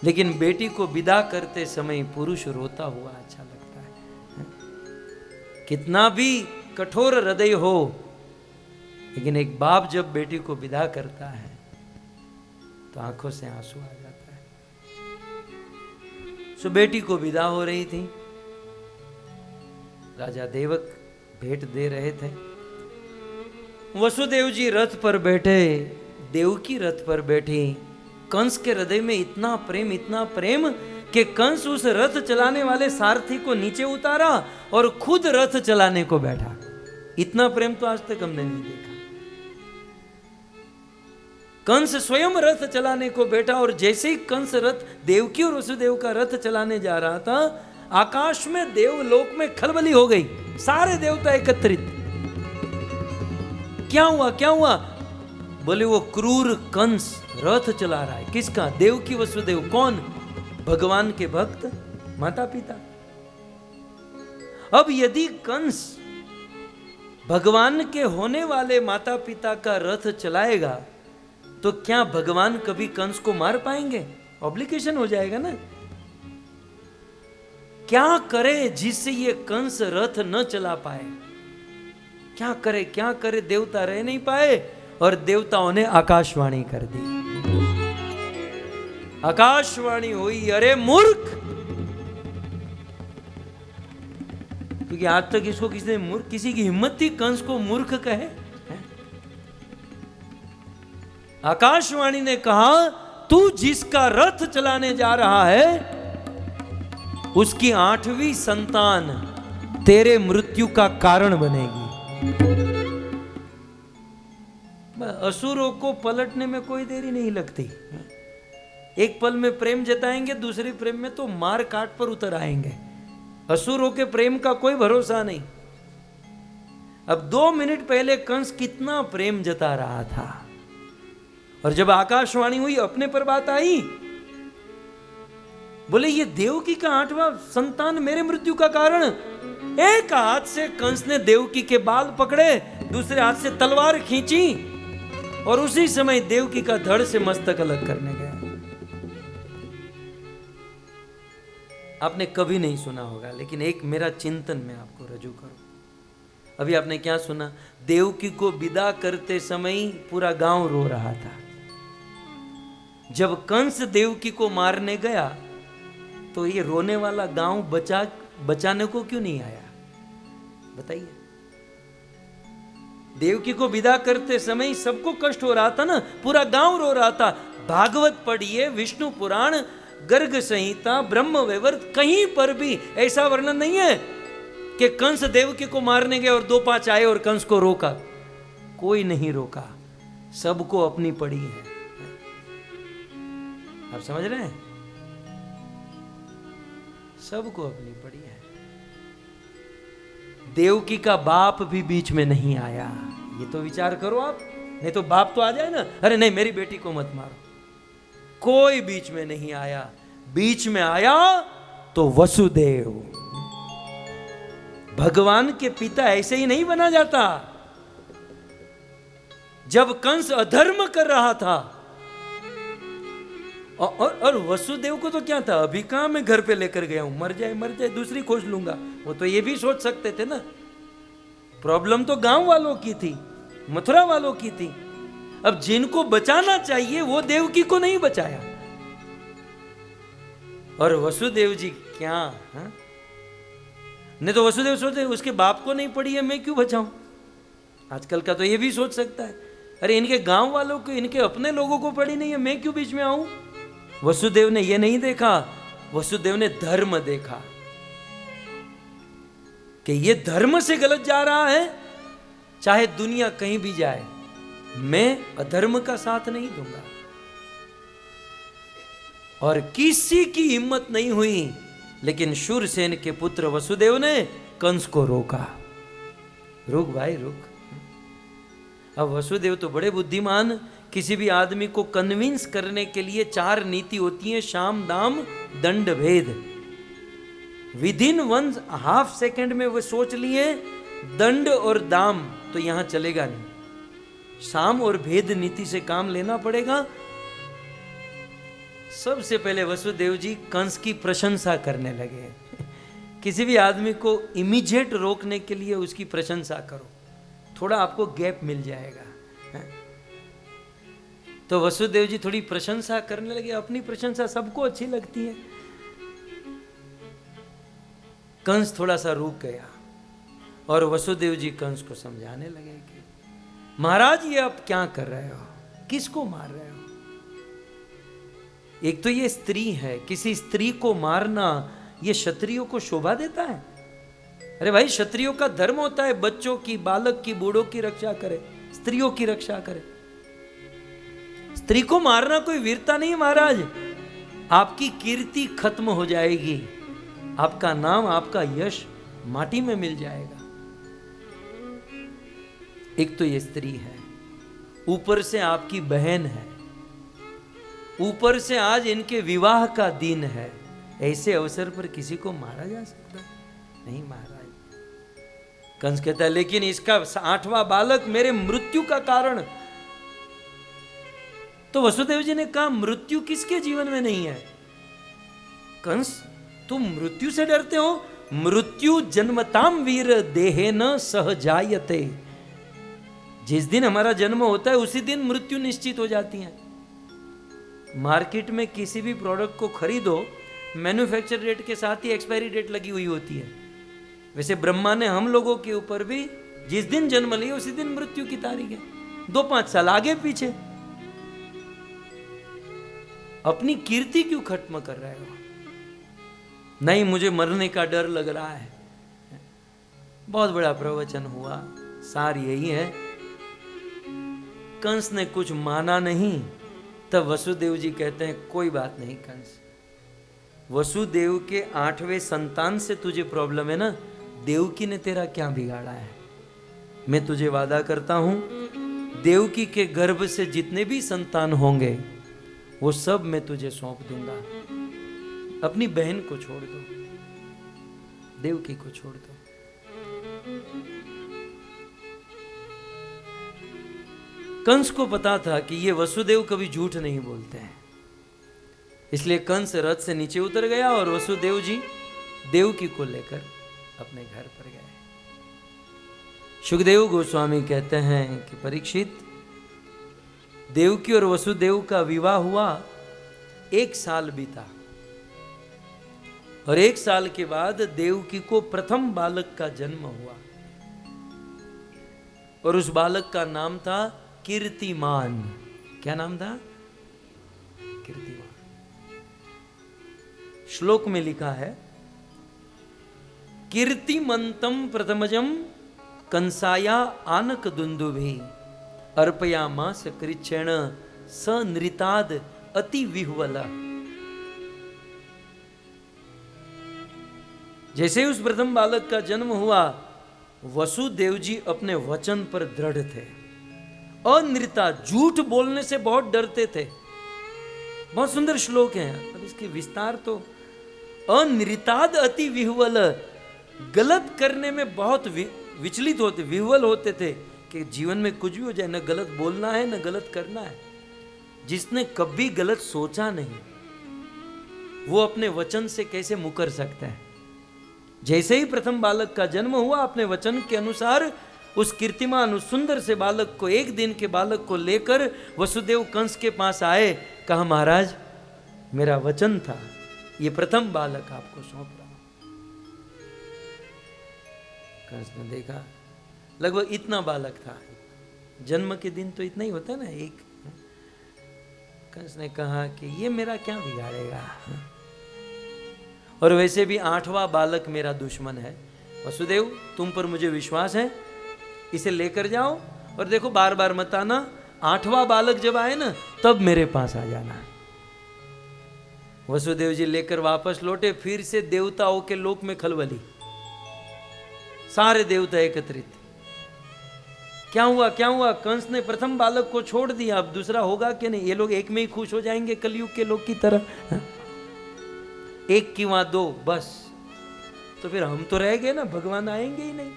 लेकिन बेटी को विदा करते समय पुरुष रोता हुआ अच्छा लगता है। कितना भी कठोर हृदय हो, लेकिन एक बाप जब बेटी को विदा करता है तो आंखों से आंसू आ जाता है। सो बेटी को विदा हो रही थी, राजा देवक भेंट दे रहे थे। वसुदेव जी रथ पर बैठे, देवकी रथ पर बैठी। कंस के हृदय में इतना प्रेम कि कंस उस रथ चलाने वाले सारथी को नीचे उतारा और खुद रथ चलाने को बैठा। इतना प्रेम तो आज तक हमने नहीं देखा। कंस स्वयं रथ चलाने को बैठा, और जैसे ही कंस रथ, देवकी और वसुदेव का रथ चलाने जा रहा था, आकाश में देवलोक में खलबली हो गई। सारे देवता एकत्रित। क्या हुआ क्या हुआ? बोले वो क्रूर कंस रथ चला रहा है। किसका? देवकी वसुदेव। कौन? भगवान के भक्त माता पिता। अब यदि कंस भगवान के होने वाले माता पिता का रथ चलाएगा तो क्या भगवान कभी कंस को मार पाएंगे? ऑब्लिगेशन हो जाएगा ना। क्या करे जिससे ये कंस रथ न चला पाए? क्या करे? देवता रह नहीं पाए, और देवताओं ने आकाशवाणी कर दी। आकाशवाणी हुई, अरे मूर्ख! क्योंकि आज तक इसको किसी की हिम्मत थी कंस को मूर्ख कहे? आकाशवाणी ने कहा, तू जिसका रथ चलाने जा रहा है, उसकी 8वीं संतान तेरे मृत्यु का कारण बनेगी। असुरों को पलटने में कोई देरी नहीं लगती। एक पल में प्रेम जताएंगे, दूसरे प्रेम में तो मार काट पर उतर आएंगे। असुरों के प्रेम का कोई भरोसा नहीं। अब 2 मिनट पहले कंस कितना प्रेम जता रहा था, और जब आकाशवाणी हुई, अपने पर बात आई, बोले ये देवकी का 8वां संतान मेरे मृत्यु का कारण। एक हाथ से कंस ने देवकी के बाल पकड़े, दूसरे हाथ से तलवार खींची, और उसी समय देवकी का धड़ से मस्तक अलग करने गया। आपने कभी नहीं सुना होगा, लेकिन एक मेरा चिंतन मैं आपको रजू करूं। अभी आपने क्या सुना? देवकी को विदा करते समय पूरा गांव रो रहा था। जब कंस देवकी को मारने गया तो ये रोने वाला गांव बचाने को क्यों नहीं आया? बताइए। देवकी को विदा करते समय सबको कष्ट हो रहा था ना, पूरा गांव रो रहा था। भागवत पढ़िए, विष्णु पुराण, गर्ग संहिता, ब्रह्म वैवर्त, कहीं पर भी ऐसा वर्णन नहीं है कि कंस देवकी को मारने गए और 2 पांच आए और कंस को रोका। कोई नहीं रोका, सबको अपनी पड़ी है। आप समझ रहे हैं? सबको अपनी पड़ी है। देवकी का बाप भी बीच में नहीं आया। ये तो विचार करो आप। नहीं तो बाप तो आ जाए ना, अरे नहीं मेरी बेटी को मत मारो। कोई बीच में नहीं आया। बीच में आया तो वसुदेव। भगवान के पिता ऐसे ही नहीं बना जाता। जब कंस अधर्म कर रहा था, और वसुदेव को तो क्या था, अभी कहां मैं घर पे लेकर गया हूं, मर जाए दूसरी खोज लूंगा। वो तो ये भी सोच सकते थे ना। प्रॉब्लम तो गांव वालों की थी। मथुरा वालों की थी। अब जिनको बचाना चाहिए वो देवकी को नहीं बचाया। और वसुदेव जी क्या, हाँ? नहीं तो वसुदेव सोचते उसके बाप को नहीं पड़ी है, मैं क्यों बचाऊं। आजकल का तो ये भी सोच सकता है, अरे इनके गांव वालों को, इनके अपने लोगों को पड़ी नहीं है, मैं क्यों बीच में आऊं। वसुदेव ने ये नहीं देखा, वसुदेव ने धर्म देखा कि ये धर्म से गलत जा रहा है, चाहे दुनिया कहीं भी जाए, मैं अधर्म का साथ नहीं दूंगा। और किसी की हिम्मत नहीं हुई, लेकिन शूरसेन के पुत्र वसुदेव ने कंस को रोका। रुक भाई रुक। अब वसुदेव तो बड़े बुद्धिमान, किसी भी आदमी को कन्विंस करने के लिए 4 नीति होती है, शाम दाम दंड भेद। विदिन 1/2 सेकेंड में वो सोच लिए दंड और दाम तो यहां चलेगा नहीं, शाम और भेद नीति से काम लेना पड़ेगा। सबसे पहले वसुदेव जी कंस की प्रशंसा करने लगे। किसी भी आदमी को इमीडिएट रोकने के लिए उसकी प्रशंसा करो, थोड़ा आपको गैप मिल जाएगा। तो वसुदेव जी थोड़ी प्रशंसा करने लगे। अपनी प्रशंसा सबको अच्छी लगती है। कंस थोड़ा सा रुक गया और वसुदेव जी कंस को समझाने लगे कि महाराज ये आप क्या कर रहे हो, किसको मार रहे हो। एक तो ये स्त्री है, किसी स्त्री को मारना ये क्षत्रियों को शोभा देता है। अरे भाई क्षत्रियों का धर्म होता है बच्चों की, बालक की, बूढ़ों की रक्षा करे, स्त्रियों की रक्षा करे। स्त्री को मारना कोई वीरता नहीं महाराज, आपकी कीर्ति खत्म हो जाएगी, आपका नाम, आपका यश माटी में मिल जाएगा। एक तो ये स्त्री है, ऊपर से आपकी बहन है, ऊपर से आज इनके विवाह का दिन है। ऐसे अवसर पर किसी को मारा जा सकता नहीं महाराज। कंस कहता है लेकिन इसका 8वां बालक मेरे मृत्यु का कारण। तो वसुदेव जी ने कहा मृत्यु किसके जीवन में नहीं है। कंस तुम मृत्यु से डरते हो, मृत्यु जन्मताम वीर देहे न सह जायते। जिस दिन हमारा जन्म होता है उसी दिन मृत्यु निश्चित हो जाती है। मार्केट में किसी भी प्रोडक्ट को खरीदो, मैन्युफैक्चर डेट के साथ ही एक्सपायरी डेट लगी हुई होती है। वैसे ब्रह्मा ने हम लोगों के ऊपर भी जिस दिन जन्म लिया उसी दिन मृत्यु की तारीख है, 2-5 साल आगे पीछे। अपनी कीर्ति क्यों खत्म कर रहे हो। नहीं मुझे मरने का डर लग रहा है। बहुत बड़ा प्रवचन हुआ, सार यही है। कंस ने कुछ माना नहीं, तब वसुदेव जी कहते हैं कोई बात नहीं कंस, वसुदेव के 8वें संतान से तुझे प्रॉब्लम है ना, देवकी ने तेरा क्या बिगाड़ा है। मैं तुझे वादा करता हूं देवकी के गर्भ से जितने भी संतान होंगे वो सब मैं तुझे सौंप दूंगा। अपनी बहन को छोड़ दो, देवकी को छोड़ दो। कंस को पता था कि ये वसुदेव कभी झूठ नहीं बोलते हैं, इसलिए कंस रथ से नीचे उतर गया और वसुदेव जी देवकी को लेकर अपने घर पर गए। सुखदेव गोस्वामी कहते हैं कि परीक्षित, देवकी और वसुदेव का विवाह हुआ, 1 साल बीता और 1 साल के बाद देवकी को प्रथम बालक का जन्म हुआ और उस बालक का नाम था कीर्तिमान। क्या नाम था? कीर्तिमान। श्लोक में लिखा है कीर्तिमंतम प्रथमजम कंसाया आनक दुंदुभि अर्पयामास कृच्छेण स नृताद अति विह्वल। जैसे उस प्रथम बालक का जन्म हुआ, वसुदेव जी अपने वचन पर दृढ़ थे। अनृता, झूठ बोलने से बहुत डरते थे। बहुत सुंदर श्लोक है, अब इसके विस्तार तो अनृताद अति विह्वल, गलत करने में बहुत विचलित होते, विह्वल होते थे कि जीवन में कुछ भी हो जाए, न गलत बोलना है न गलत करना है। जिसने कभी गलत सोचा नहीं वो अपने वचन से कैसे मुकर सकता है। जैसे ही प्रथम बालक का जन्म हुआ, अपने वचन के अनुसार उस कीर्तिमान उस सुंदर से बालक को, एक दिन के बालक को लेकर वसुदेव कंस के पास आए। कहा महाराज मेरा वचन था, ये प्रथम बालक आपको सौंप रहा हूं। कंस ने देखा लगभग इतना बालक था, जन्म के दिन तो इतना ही होता है ना एक। कंस ने कहा कि ये मेरा क्या बिगाड़ेगा, और वैसे भी 8वां बालक मेरा दुश्मन है। वसुदेव तुम पर मुझे विश्वास है, इसे लेकर जाओ और देखो बार बार मत आना, 8वां बालक जब आए ना तब मेरे पास आ जाना। वसुदेव जी लेकर वापस लौटे, फिर से देवताओं के लोक में खलबली, सारे देवता एकत्रित। क्या हुआ क्या हुआ? कंस ने प्रथम बालक को छोड़ दिया, अब दूसरा होगा कि नहीं? ये लोग एक में ही खुश हो जाएंगे कलयुग के लोग की तरह, हा? एक की वहां 2 बस, तो फिर हम तो रह गए ना, भगवान आएंगे ही नहीं।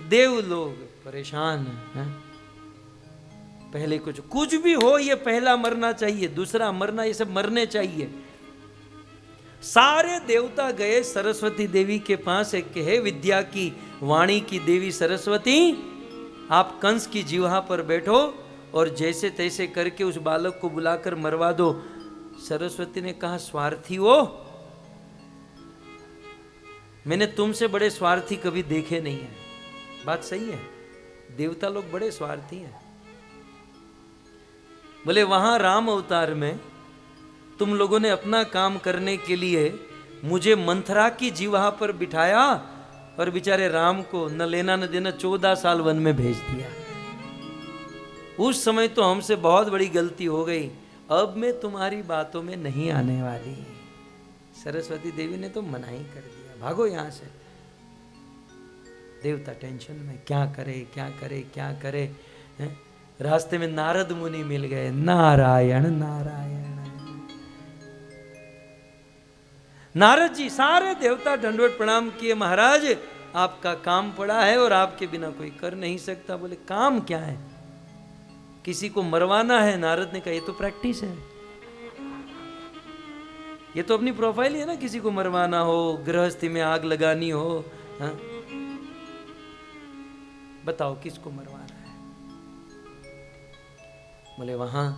देव लोग परेशान हैं। पहले कुछ भी हो, ये पहला मरना चाहिए, दूसरा मरना, ये सब मरने चाहिए। सारे देवता गए सरस्वती देवी के पास, एक है विद्या की वाणी की देवी सरस्वती, आप कंस की जिह्वा पर बैठो और जैसे तैसे करके उस बालक को बुलाकर मरवा दो। सरस्वती ने कहा स्वार्थी हो, मैंने तुमसे बड़े स्वार्थी कभी देखे नहीं है। बात सही है, देवता लोग बड़े स्वार्थी हैं। बोले वहां राम अवतार में तुम लोगों ने अपना काम करने के लिए मुझे मंथरा की जिह्वा पर बिठाया और बेचारे राम को न लेना न देना 14 साल वन में भेज दिया। उस समय तो हमसे बहुत बड़ी गलती हो गई, अब मैं तुम्हारी बातों में नहीं आने वाली। सरस्वती देवी ने तो मना ही कर दिया, भागो यहां से। देवता टेंशन में, क्या करे क्या करे क्या करे। रास्ते में नारद मुनि मिल गए, नारायण नारायण। नारद जी सारे देवता दंडवत प्रणाम किए, महाराज आपका काम पड़ा है और आपके बिना कोई कर नहीं सकता। बोले काम क्या है? किसी को मरवाना है। नारद ने कहा ये तो प्रैक्टिस है, ये तो अपनी प्रोफाइल ही है ना, किसी को मरवाना हो, गृहस्थी में आग लगानी हो। हा? बताओ किसको मरवाना है? बोले वहां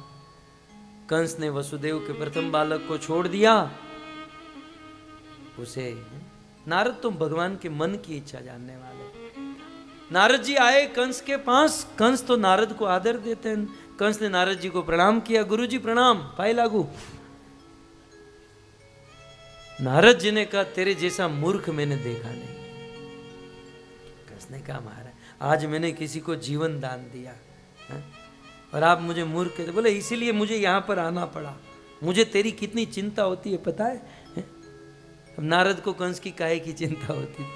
कंस ने वसुदेव के प्रथम बालक को छोड़ दिया। उसे नारद तो भगवान के मन की इच्छा जानने वाले। नारद जी आए कंस के पास, कंस तो नारद को आदर देते हैं। कंस ने नारद जी को प्रणाम किया, गुरु जी प्रणाम, पाए लागू। नारद जी ने कहा तेरे जैसा मूर्ख मैंने देखा नहीं। कंस ने कहा महाराज आज मैंने किसी को जीवन दान दिया है? और आप मुझे मूर्ख कहते? बोले इसीलिए मुझे यहां पर आना पड़ा, मुझे तेरी कितनी चिंता होती है पता है? अब नारद को कंस की काहे की चिंता होती थी?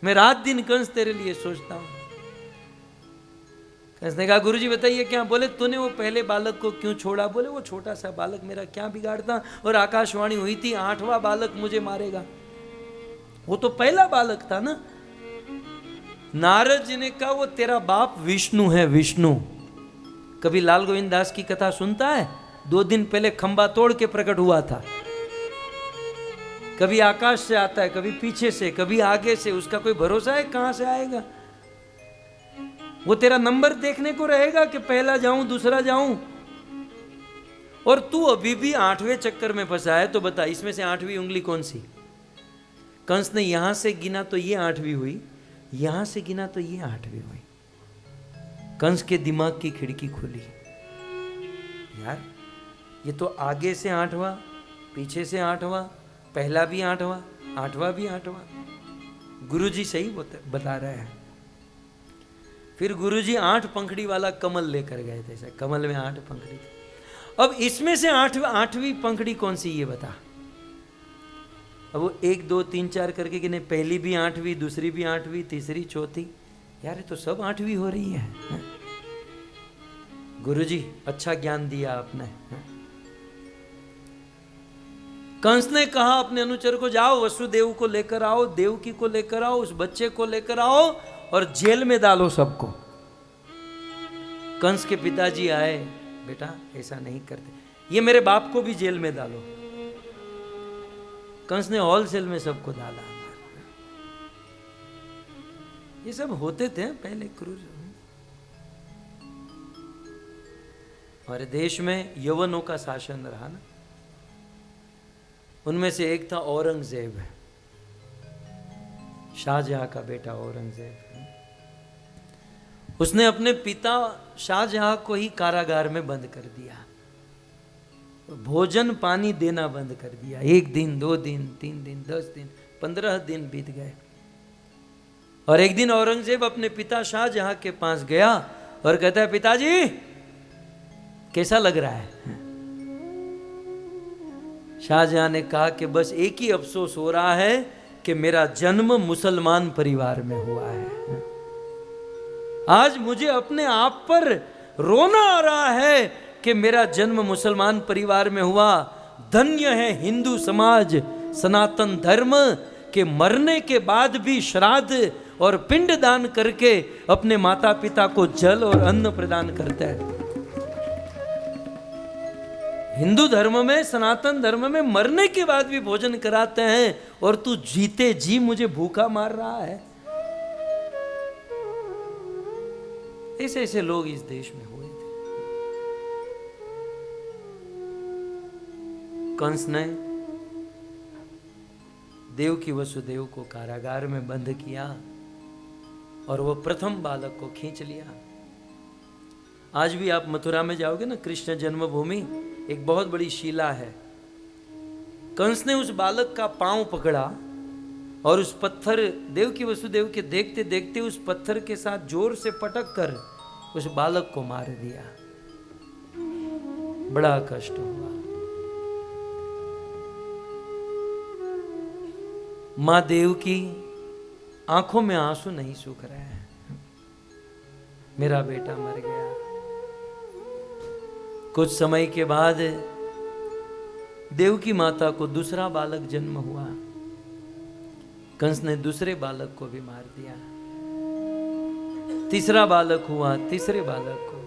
मैं रात दिन कंस तेरे लिए सोचता हूं। कंस ने कहा गुरुजी बताइए क्या? बोले तूने वो पहले बालक को क्यों छोड़ा? बोले वो छोटा सा बालक मेरा क्या बिगाड़ता, और आकाशवाणी हुई थी 8वां बालक मुझे मारेगा। वो तो पहला बालक था ना। नारद जी ने कहा वो तेरा बाप विष्णु है, विष्णु। कभी लाल गोविंद दास की कथा सुनता है? 2 दिन पहले खंबा तोड़ के प्रकट हुआ था। कभी आकाश से आता है, कभी पीछे से, कभी आगे से, उसका कोई भरोसा है कहां से आएगा? वो तेरा नंबर देखने को रहेगा कि पहला जाऊं दूसरा जाऊं। और तू अभी भी 8वें चक्कर में फंसा है। तो बता इसमें से 8वीं उंगली कौन सी? कंस ने यहां से गिना तो ये 8वीं हुई, यहां से गिना तो ये 8वीं हुई। कंस के दिमाग की खिड़की खुली, यार ये तो आगे से 8वां, पीछे से 8वां, पहला भी 8वां, 8वां भी 8वां। गुरुजी सही बता रहे हैं। फिर गुरुजी 8 पंखड़ी वाला कमल लेकर गए थे, कमल में 8 पंखड़ी थी। अब इसमें से 8वीं पंखड़ी कौन सी ये बता। अब वो 1 2 3 4 करके कि नहीं, पहली भी 8वीं, दूसरी भी 8वीं, तीसरी चौथी, यार ये तो सब 8वीं हो रही है। गुरुजी अच्छा ज्ञान दिया आपने। कंस ने कहा अपने अनुचर को जाओ वसुदेव को लेकर आओ, देवकी को लेकर आओ, उस बच्चे को लेकर आओ और जेल में डालो सबको। कंस के पिताजी आए, बेटा ऐसा नहीं करते, ये मेरे बाप को भी जेल में डालो। कंस ने होलसेल में सबको डाला। ये सब होते थे पहले क्रूर। हमारे देश में यवनों का शासन रहा ना, उनमें से एक था औरंगजेब, शाहजहां का बेटा औरंगजेब। उसने अपने पिता शाहजहां को ही कारागार में बंद कर दिया, भोजन पानी देना बंद कर दिया। 1 दिन 2 दिन 3 दिन 10 दिन 15 दिन बीत गए। और एक दिन औरंगजेब अपने पिता शाहजहां के पास गया और कहता है, पिताजी कैसा लग रहा है? शाहजहां ने कहा कि बस एक ही अफसोस हो रहा है कि मेरा जन्म मुसलमान परिवार में हुआ है। आज मुझे अपने आप पर रोना आ रहा है कि मेरा जन्म मुसलमान परिवार में हुआ। धन्य है हिंदू समाज, सनातन धर्म के मरने के बाद भी श्राद्ध और पिंडदान करके अपने माता पिता को जल और अन्न प्रदान करता है। हिंदू धर्म में, सनातन धर्म में मरने के बाद भी भोजन कराते हैं, और तू जीते जी मुझे भूखा मार रहा है। ऐसे ऐसे लोग इस देश में हुए थे। कंस ने देवकी वसुदेव को कारागार में बंद किया और वो प्रथम बालक को खींच लिया। आज भी आप मथुरा में जाओगे ना, कृष्ण जन्मभूमि, एक बहुत बड़ी शिला है। कंस ने उस बालक का पांव पकड़ा और उस पत्थर, देवकी वसुदेव के देखते देखते उस पत्थर के साथ जोर से पटक कर उस बालक को मार दिया। बड़ा कष्ट हुआ। मां देवकी आंखों में आंसू नहीं सूख रहे हैं, मेरा बेटा मर गया। कुछ समय के बाद देवकी माता को दूसरा बालक जन्म हुआ। कंस ने दूसरे बालक को भी मार दिया। तीसरा बालक हुआ, तीसरे बालक को।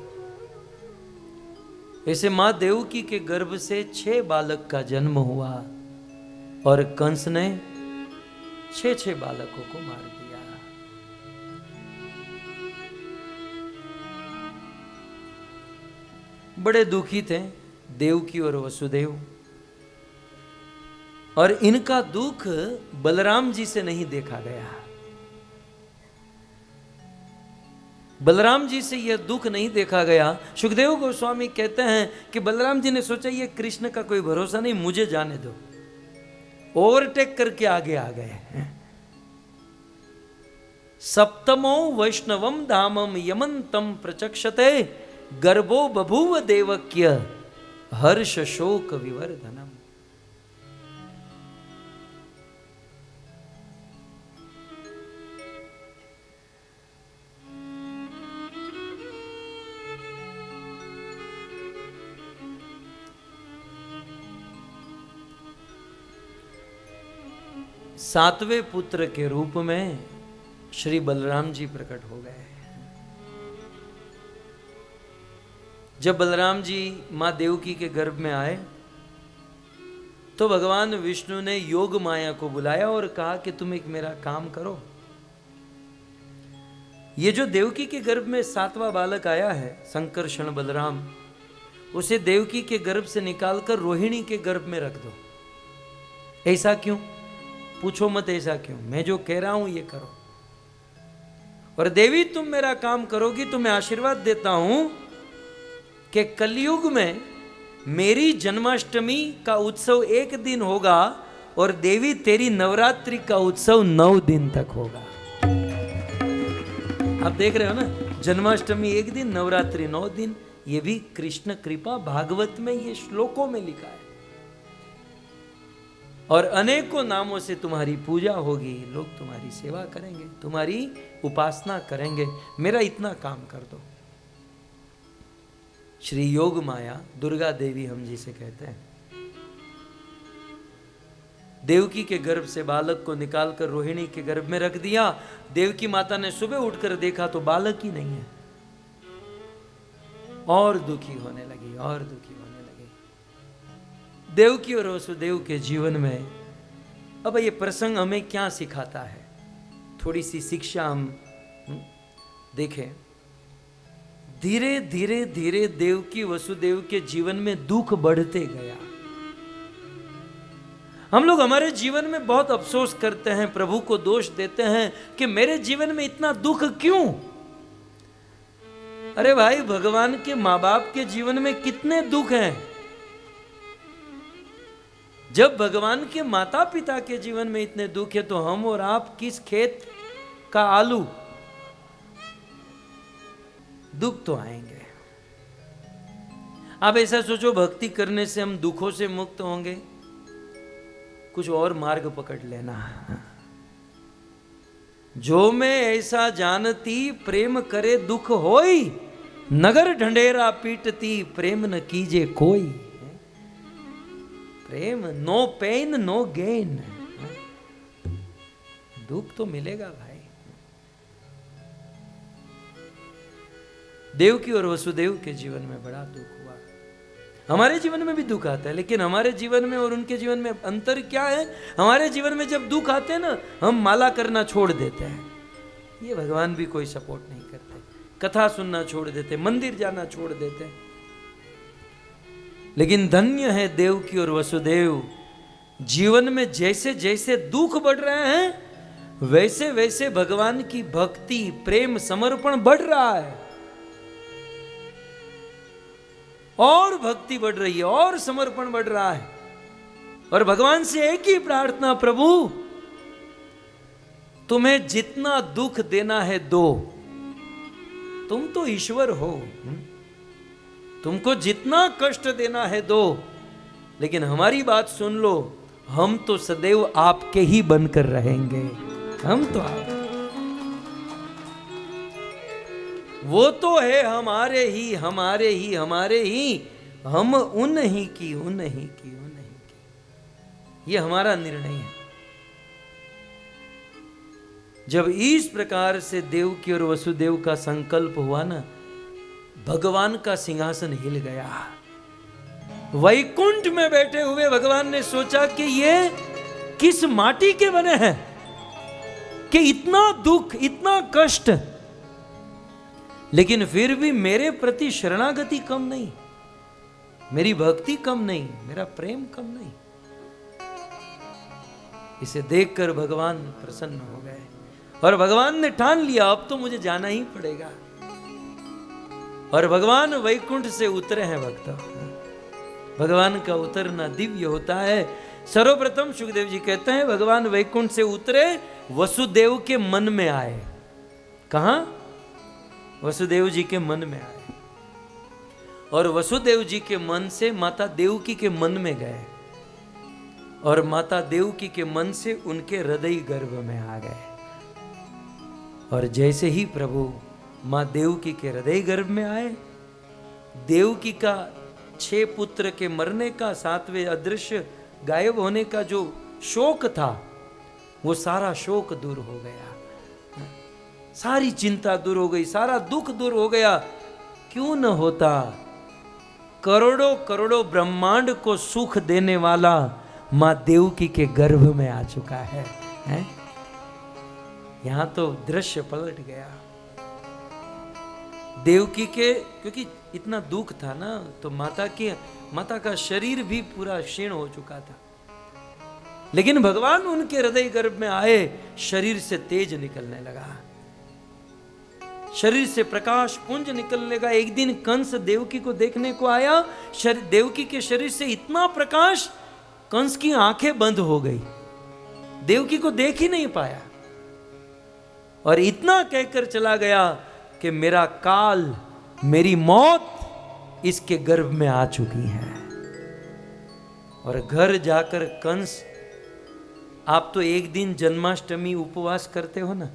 ऐसे मां देवकी के गर्भ से 6 बालक का जन्म हुआ और कंस ने 6 बालकों को मार दिया। बड़े दुखी थे देवकी और वसुदेव, और इनका दुख बलराम जी से नहीं देखा गया। बलराम जी से यह दुख नहीं देखा गया। सुखदेव गोस्वामी कहते हैं कि बलराम जी ने सोचा ये कृष्ण का कोई भरोसा नहीं, मुझे जाने दो, ओवरटेक करके आगे आ गए। सप्तमो वैष्णवम धामम यमंतम प्रचक्षते गर्भो बभूव देवक्य हर्ष शोक विवर्धनम। सातवें पुत्र के रूप में श्री बलराम जी प्रकट हो गए। जब बलराम जी मां देवकी के गर्भ में आए तो भगवान विष्णु ने योग माया को बुलाया और कहा कि तुम एक मेरा काम करो। ये जो देवकी के गर्भ में 7वां बालक आया है, संकर्षण बलराम, उसे देवकी के गर्भ से निकालकर रोहिणी के गर्भ में रख दो। ऐसा क्यों? पूछो मत ऐसा क्यों, मैं जो कह रहा हूं ये करो। और देवी तुम मेरा काम करोगी तो मैं आशीर्वाद देता हूं कि कलयुग में मेरी जन्माष्टमी का उत्सव 1 दिन होगा और देवी तेरी नवरात्रि का उत्सव 9 दिन तक होगा। आप देख रहे हो ना, जन्माष्टमी 1 दिन, नवरात्रि 9 दिन। ये भी कृष्ण कृपा, भागवत में ये श्लोकों में लिखा है। और अनेकों नामों से तुम्हारी पूजा होगी, लोग तुम्हारी सेवा करेंगे, तुम्हारी उपासना करेंगे। मेरा इतना काम कर दो। श्री योग माया दुर्गा देवी हम जिसे कहते हैं, देवकी के गर्भ से बालक को निकालकर रोहिणी के गर्भ में रख दिया। देवकी माता ने सुबह उठकर देखा तो बालक ही नहीं है, और दुखी होने लगी, और दुखी होने लगी। देवकी और वसुदेव के जीवन में अब ये प्रसंग हमें क्या सिखाता है, थोड़ी सी शिक्षा हम देखें। धीरे धीरे धीरे देवकी वसुदेव के जीवन में दुख बढ़ते गया। हम लोग हमारे जीवन में बहुत अफसोस करते हैं, प्रभु को दोष देते हैं कि मेरे जीवन में इतना दुख क्यों। अरे भाई, भगवान के माँ बाप के जीवन में कितने दुख हैं। जब भगवान के माता पिता के जीवन में इतने दुख है तो हम और आप किस खेत का आलू। दुख तो आएंगे। आप ऐसा सोचो, भक्ति करने से हम दुखों से मुक्त होंगे, कुछ और मार्ग पकड़ लेना। जो मैं ऐसा जानती प्रेम करे दुख होई, नगर ढंढेरा पीटती प्रेम न कीजे कोई। प्रेम नो पेन नो गेन। दुख तो मिलेगा भाई। देवकी और वसुदेव के जीवन में बड़ा दुख हुआ। हमारे जीवन में भी दुख आता है, लेकिन हमारे जीवन में और उनके जीवन में अंतर क्या है। हमारे जीवन में जब दुख आते हैं ना, हम माला करना छोड़ देते हैं। ये भगवान भी कोई सपोर्ट नहीं करते। कथा सुनना छोड़ देते, मंदिर जाना छोड़ देते। लेकिन धन्य है देवकी और वसुदेव, जीवन में जैसे जैसे दुख बढ़ रहे हैं वैसे वैसे भगवान की भक्ति, प्रेम, समर्पण बढ़ रहा है। और भक्ति बढ़ रही है और समर्पण बढ़ रहा है। और भगवान से एक ही प्रार्थना, प्रभु तुम्हें जितना दुख देना है दो। तुम तो ईश्वर हो, तुमको जितना कष्ट देना है दो, लेकिन हमारी बात सुन लो, हम तो सदैव आपके ही बनकर रहेंगे। हम तो आप, वो तो है हमारे ही हमारे ही हमारे ही, हम उन ही की उन ही की उन ही की। ये हमारा निर्णय है। जब इस प्रकार से देवकी और वसुदेव का संकल्प हुआ ना, भगवान का सिंहासन हिल गया। वैकुंठ में बैठे हुए भगवान ने सोचा कि ये किस माटी के बने हैं कि इतना दुख, इतना कष्ट, लेकिन फिर भी मेरे प्रति शरणागति कम नहीं, मेरी भक्ति कम नहीं, मेरा प्रेम कम नहीं। इसे देखकर भगवान प्रसन्न हो गए और भगवान ने ठान लिया अब तो मुझे जाना ही पड़ेगा। और भगवान वैकुंठ से उतरे हैं। भक्तों, भगवान का उतरना दिव्य होता है। सर्वप्रथम सुखदेव जी कहते हैं भगवान वैकुंठ से उतरे, वसुदेव के मन में आए। कहां? वसुदेव जी के मन में आए। और वसुदेव जी के मन से माता देवकी के मन में गए और माता देवकी के मन से उनके हृदय गर्भ में आ गए। और जैसे ही प्रभु मां देवकी के हृदय गर्भ में आए, देवकी का 6 पुत्र के मरने का, 7वें अदृश्य गायब होने का जो शोक था, वो सारा शोक दूर हो गया, सारी चिंता दूर हो गई, सारा दुख दूर हो गया। क्यों न होता, करोड़ों करोड़ों ब्रह्मांड को सुख देने वाला मां देवकी के गर्भ में आ चुका है, हैं? यहां तो दृश्य पलट गया। देवकी के, क्योंकि इतना दुख था ना, तो माता का शरीर भी पूरा क्षीण हो चुका था। लेकिन भगवान उनके हृदय गर्भ में आए, शरीर से तेज निकलने लगा, शरीर से प्रकाश पुंज निकलने लगा। एक दिन कंस देवकी को देखने को आया, देवकी के शरीर से इतना प्रकाश, कंस की आंखें बंद हो गई, देवकी को देख ही नहीं पाया। और इतना कहकर चला गया कि मेरा काल, मेरी मौत इसके गर्भ में आ चुकी है। और घर जाकर कंस, आप तो एक दिन जन्माष्टमी उपवास करते हो ना,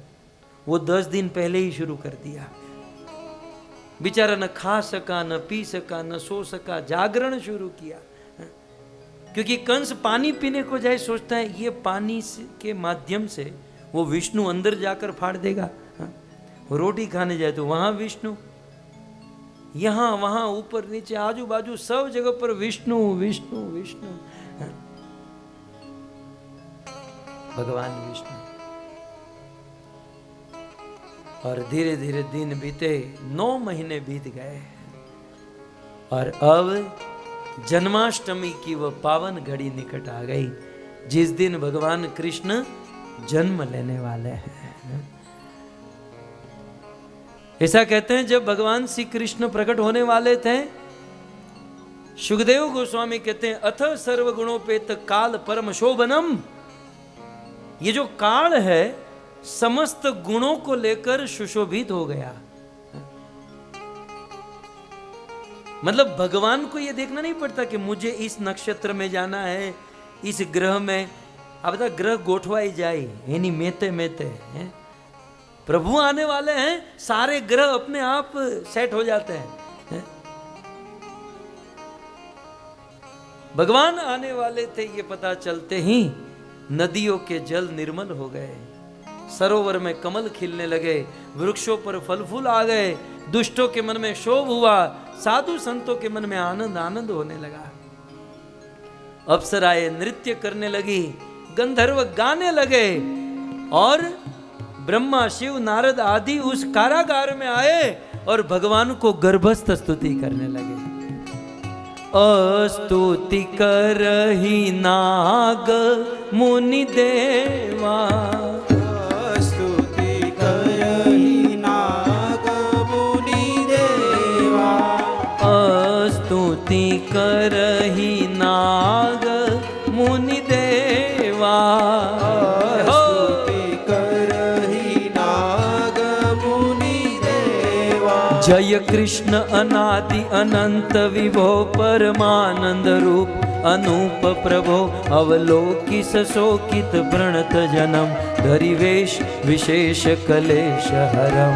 वो 10 दिन पहले ही शुरू कर दिया। बेचारा न खा सका, न पी सका, न सो सका, जागरण शुरू किया। क्योंकि कंस पानी पीने को जाए, सोचता है ये पानी के माध्यम से वो विष्णु अंदर जाकर फाड़ देगा। वो रोटी खाने जाए तो वहां विष्णु, यहां वहां, ऊपर नीचे, आजू बाजू सब जगह पर विष्णु विष्णु विष्णु। भगवान विष्णु। और धीरे धीरे दिन बीते, 9 महीने बीत गए और अब जन्माष्टमी की वह पावन घड़ी निकट आ गई, जिस दिन भगवान कृष्ण जन्म लेने वाले हैं। ऐसा कहते हैं जब भगवान श्री कृष्ण प्रकट होने वाले थे, सुखदेव गोस्वामी कहते हैं अथ सर्वगुणोपेत काल परम शोभनम। ये जो काल है समस्त गुणों को लेकर सुशोभित हो गया। मतलब भगवान को यह देखना नहीं पड़ता कि मुझे इस नक्षत्र में जाना है, इस ग्रह में। अब तक ग्रह गोठवाई जाए यानी मेते मेते हैं, प्रभु आने वाले हैं, सारे ग्रह अपने आप सेट हो जाते हैं। भगवान आने वाले थे ये पता चलते ही नदियों के जल निर्मल हो गए, सरोवर में कमल खिलने लगे, वृक्षों पर फल फूल आ गए, दुष्टों के मन में शोभ हुआ, साधु संतों के मन में आनंद आनंद होने लगा। अप्सराएं नृत्य करने लगी, गंधर्व गाने लगे और ब्रह्मा शिव नारद आदि उस कारागार में आए और भगवान को गर्भस्थ स्तुति करने लगे। स्तुति करहि नाग मुनि देवा, स्तुति करहि नाग मुनि देवा, स्तुति करहि नाग मुनि देवा, स्तुति करहि नाग मुनि देवा। जय कृष्ण अनादि अनंत विभो परमानंद रूप अनूप प्रभो, अवलोकि सशोकित प्रणत जनम, धरिवेश विशेष कलेश हरम।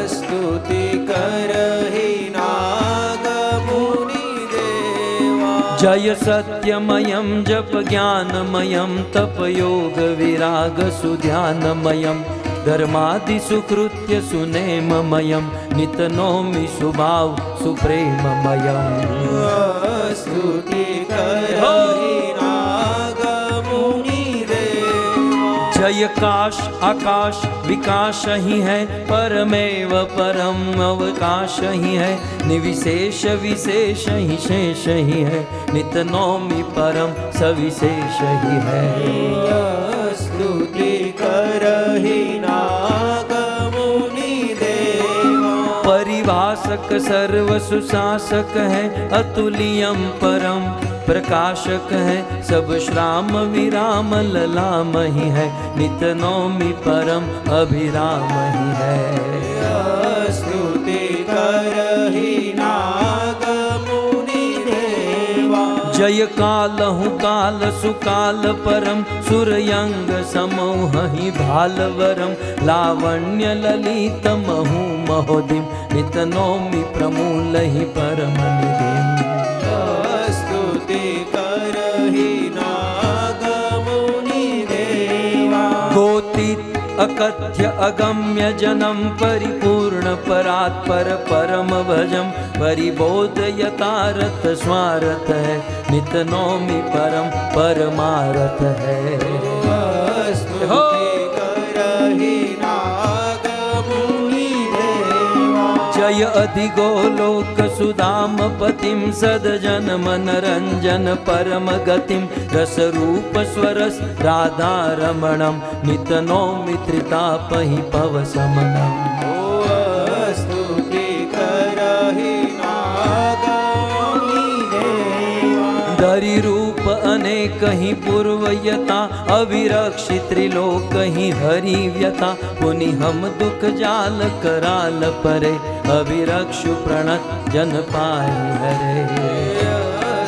स्तुति करहि नाग मुनि देवा, जय सत्यमयं जप ज्ञानमयं तप योग विराग सुध्यानमयं, धर्मादि सुकृत्य सुनेममयं, नित नौमि सुभाव सुप्रेममयम्। स्तुति करहि नाग मुनि देवा, जय काश आकाश विकास ही है, परमेव परम अवकाश ही है, निविशेष विशेष ही शेष ही है, नित नौमि परम सविशेष ही है। स्तुति करहि नाग मुनि देवा, परिभाषक सर्व सुशासक है, अतुलियम परम प्रकाशक है, सब श्राम विराम ललाम ही है, नित नौमि परम अभिराम ही है। स्तुति करहि नाग मुनि देवा, जय कालहु काल सुकाल परम, सुरयंग समोह ही भालवरम, लावण्य ललित महु महोदिम, नित नौमि प्रमूल ही परम निधिम। स्तुति करहि नाग मुनि देवा, गोतीत अकथ्य अगम्य जनम, परिपूर्ण परात्पर परम भजम, परिबोध यतारथ स्वारथ है, नित नौमि परम परमारथ है। स्तुति करहि नाग मुनि देवा, जय अधिगोलोक सुदाम पतिम, सदजन मनरंजन परम गतिम, रस रूप स्वरस राधा रमणम, नित नौमि त्रितापहि पव समनम। स्तुति करहि नाग मुनि देवा, धरि रूप अनेक ही पूर्वयता, अविरक्षि त्रिलोक ही हरि व्यथा, पुनि हम दुख जाल कराल परे, अविरक्षु प्रणत जन पाहि हरे।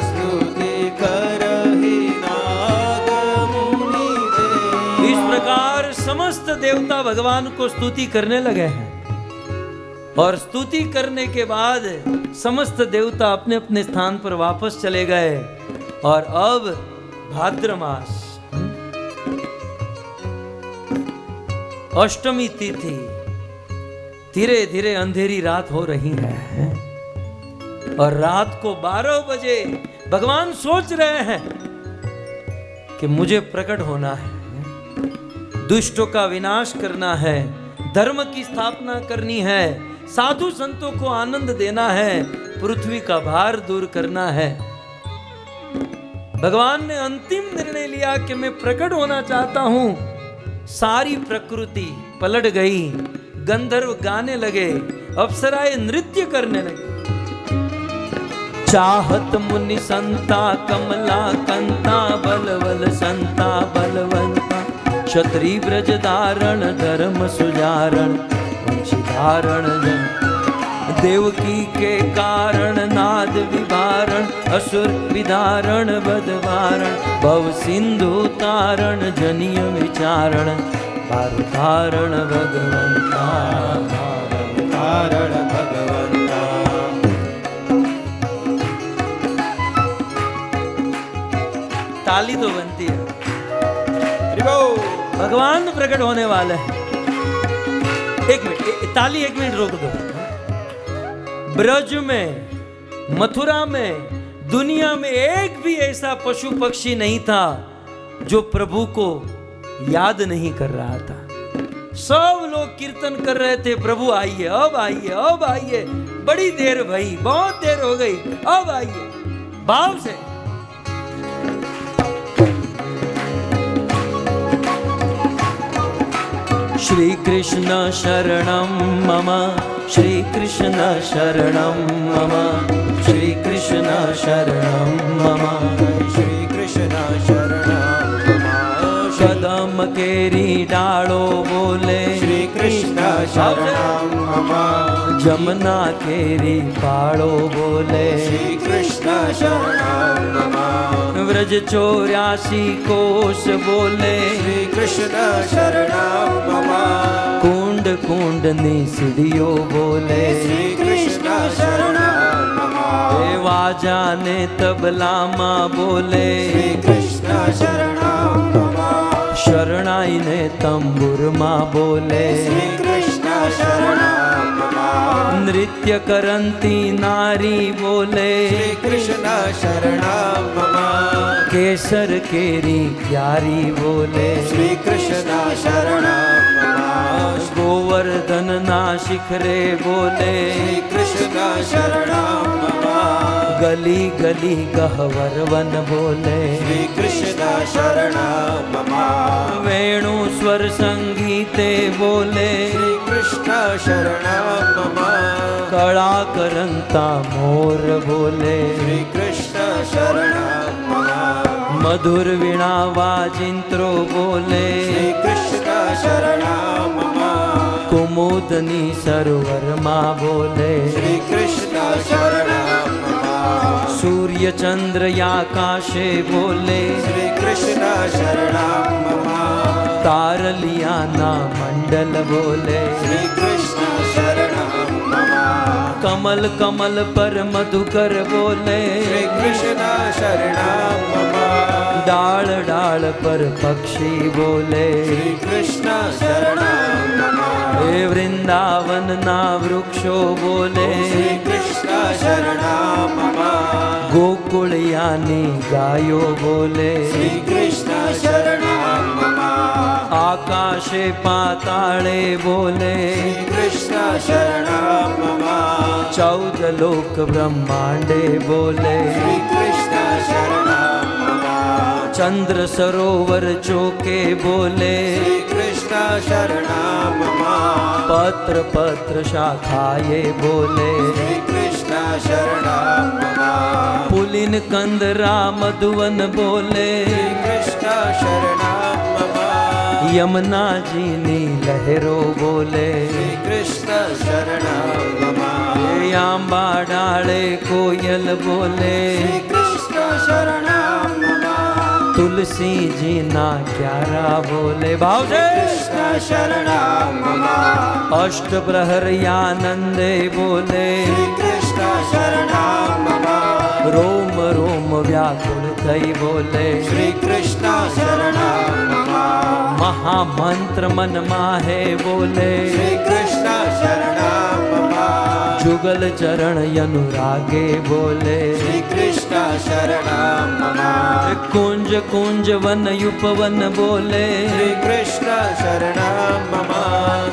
स्तुति करहि नाग मुनि देवा। इस प्रकार समस्त देवता भगवान को स्तुति करने लगे हैं और स्तुति करने के बाद समस्त देवता अपने अपने स्थान पर वापस चले गए। और अब भाद्र मास अष्टमी तिथि, धीरे धीरे अंधेरी रात हो रही है और रात को 12 बजे भगवान सोच रहे हैं कि मुझे प्रकट होना है। दुष्टों का विनाश करना है, धर्म की स्थापना करनी है, साधु संतों को आनंद देना है, पृथ्वी का भार दूर करना है। भगवान ने अंतिम निर्णय लिया कि मैं प्रकट होना चाहता हूं। सारी प्रकृति पलट गई, गंधर्व गाने लगे, अप्सराएं नृत्य करने लगे। चाहत मुनि संता कमला कंता, बलवल संता बलवंता, क्षत्रिय ब्रज धारण धर्म सुजारण, वंश धारण जन, देवकी के कारण नाद विभारण, असुर विदारण बदवारण, भव सिंधु तारण जनिय विचारण, भार धारण भगवंता, कारण भगवंता। ताली तो बनती है। हरि बोल। भगवान प्रकट होने वाले हैं। एक मिनट, ताली 1 मिनट रोक दो। ब्रज में, मथुरा में, दुनिया में एक भी ऐसा पशु पक्षी नहीं था जो प्रभु को याद नहीं कर रहा था। सब लोग कीर्तन कर रहे थे, प्रभु आइए, अब आइए, अब आइए, बड़ी देर भई, बहुत देर हो गई, अब आइए, भाव से। श्री कृष्ण शरणं मम, श्री कृष्ण शरणं मम, श्री कृष्ण शरणं मम, श्री कृष्ण शरणं मम। कदम केरी डालो बोले, श्री कृष्ण शरणं मम। जमुना केरी पाड़ो बोले, श्री कृष्ण शरणं मम। व्रज 84 कोश बोले, श्री कृष्ण शरणं मम। कुंड कुंड निसिदियो बोले, श्री कृष्ण शरणं मम। वाजा ने तबला माँ बोले, श्री कृष्ण शरणं मम। शरणाई ने तंबुर माँ बोले, श्री कृष्ण शरणं मम। नृत्य करंती नारी बोले, श्री कृष्ण शरणं मम। केसर केरी क्यारी बोले, श्री कृष्ण शरणं मम। गोवर्धन ना शिखरे बोले, श्री कृष्ण शरणं मम। गली गली गहवर वन बोले, श्री कृष्ण शरणं मम। वेणु स्वर संगीते बोले, श्री कृष्ण शरणं मम। कड़ा करंता मोर बोले, श्री कृष्ण शरणं मम। मधुर वीणा वाजिंत्रो बोले, श्री कृष्ण शरणं मम। कुमुदनी सरोवर माँ बोले, श्री कृष्ण शरणं मम। सूर्य चंद्र आकाशे बोले, श्री कृष्ण शरणं मम। तारलिया ना मंडल बोले, श्री कृष्ण शरणं मम। कमल कमल पर मधुकर बोले, श्री कृष्ण शरणं मम। डाल डाल पर पक्षी बोले, श्री कृष्ण शरणं मम। हे वृंदावन ना वृक्षो बोले, श्री कृष्ण शरणं मम। गोकुल यानी गायो बोले, श्री कृष्ण शरणं मम। आकाशे पाताले बोले, श्री कृष्ण शरणं मम। 14 लोक ब्रह्मांडे बोले, श्री कृष्ण शरणं मम। चंद्र सरोवर चौके बोले, श्री कृष्ण शरणं मम। पत्र पत्र शाखाए बोले, श्री कृष्ण शरणं मम। पुलिन कंदरा मधुवन बोले, श्री कृष्ण शरणं मम। यमुना जी नी लहरो बोले, श्री कृष्ण शरणं मम। आंबा डाले कोयल बोले, श्री कृष्ण शरणं मम। तुलसी जी ना क्यारा बोले, भाव से कृष्ण शरणं मम। अष्ट प्रहर आनंदे बोले, श्री कृष्ण शरणं मम। रोम रोम व्याकुल थई बोले, श्री कृष्ण शरणं मम। महामंत्र मन माहे बोले, श्री कृष्ण शरणं मम। जुगल चरण अनुरागे बोले, श्री कृष्ण शरणं मम कुंज कुंज वन उपवन बोले श्री कृष्ण शरणं मम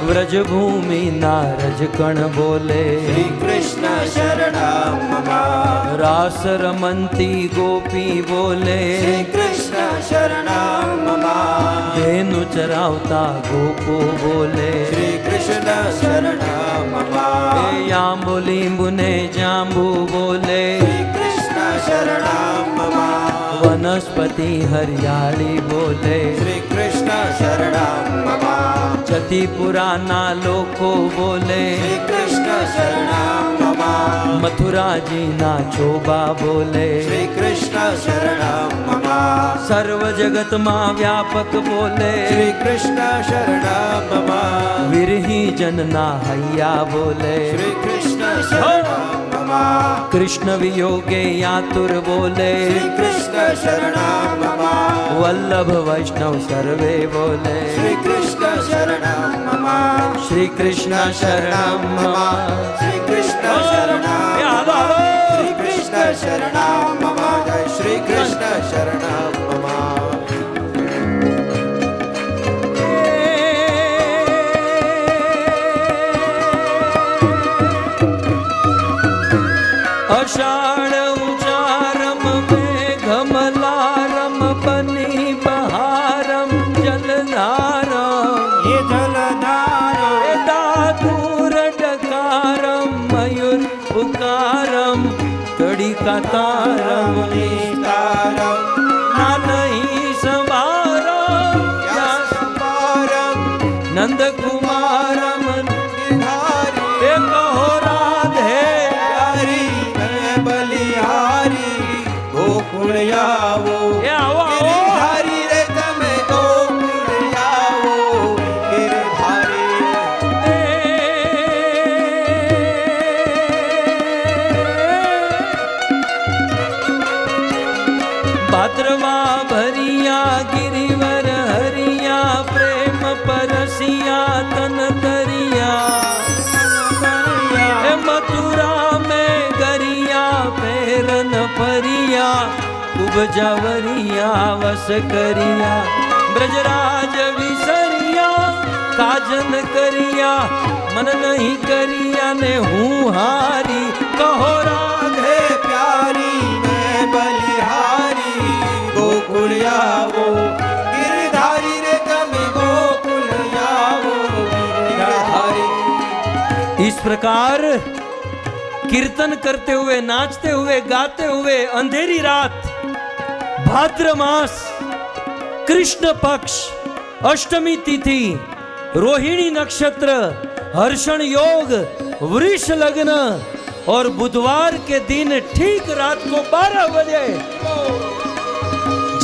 व्रज भूमि नारज कण बोले श्री कृष्ण शरणं मम रास रमंती गोपी बोले श्री कृष्ण शरणं मम धेनु चरावता गोपो बोले श्री कृष्ण शरणं मम याम्बुली मुने जाम्बू बोले श्री कृष्ण शरणं मम वनस्पति हरियाली बोले श्री कृष्ण शरणं मम जति पुराना लोको बोले श्री कृष्ण शरणं मम मथुरा जी ना चोबा बोले श्री कृष्ण शरणं मम सर्व जगत मां व्यापक बोले श्री कृष्ण शरणं मम विरही जन ना हैया बोले श्री कृष्ण शरणं मम कृष्ण वियोगे यातुर बोले श्री कृष्ण शरणं मम वल्लभ वैष्णव सर्वे बोले श्री कृष्ण शरणं मम श्री कृष्ण शरणं मम श्री कृष्ण शरणं श्री कृष्ण शरणं मम जय श्री कृष्ण शरणं मम अषाढ़ उचारम में घमलारम बनी बहारम जलधारम ये जलधारो दादूर डकारम मयूर पुकारम कड़ी का तारम तारम ना नहीं संभारम या संपारम नंद कुमारम गिरधारी ए कहो राधे हरि मैं बलिहारी गोकुल आवो ए आओ आओ गिरधारी रे तमे गोकुल आवो गिरधारी भाद्रवा भरिया गिरिवर हरिया प्रेम परसिया तन तरिया ए मथुरा में गरिया पेरन परिया उपजवरिया वस करिया ब्रजराज विसरिया काजन करिया मन नहीं करिया ने हूँ हारी कहो राधे हे प्यारी मैं बलिहारी गोकुल आवो गिरधारी रे तमे गोकुल आवो गिरधारी इस प्रकार कीर्तन करते हुए नाचते हुए गाते हुए अंधेरी रात भाद्र मास कृष्ण पक्ष अष्टमी तिथि रोहिणी नक्षत्र हर्षण योग वृष लग्न और बुधवार के दिन ठीक रात को 12 बजे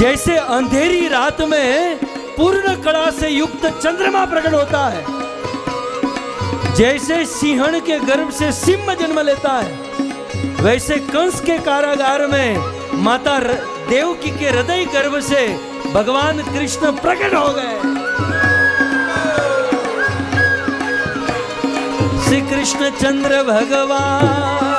जैसे अंधेरी रात में पूर्ण कड़ा से युक्त चंद्रमा प्रकट होता है, जैसे सिंहण के गर्भ से सिंह जन्म लेता है, वैसे कंस के कारागार में माता देवकी के हृदय गर्भ से भगवान कृष्ण प्रकट हो गए। श्री कृष्ण चंद्र भगवान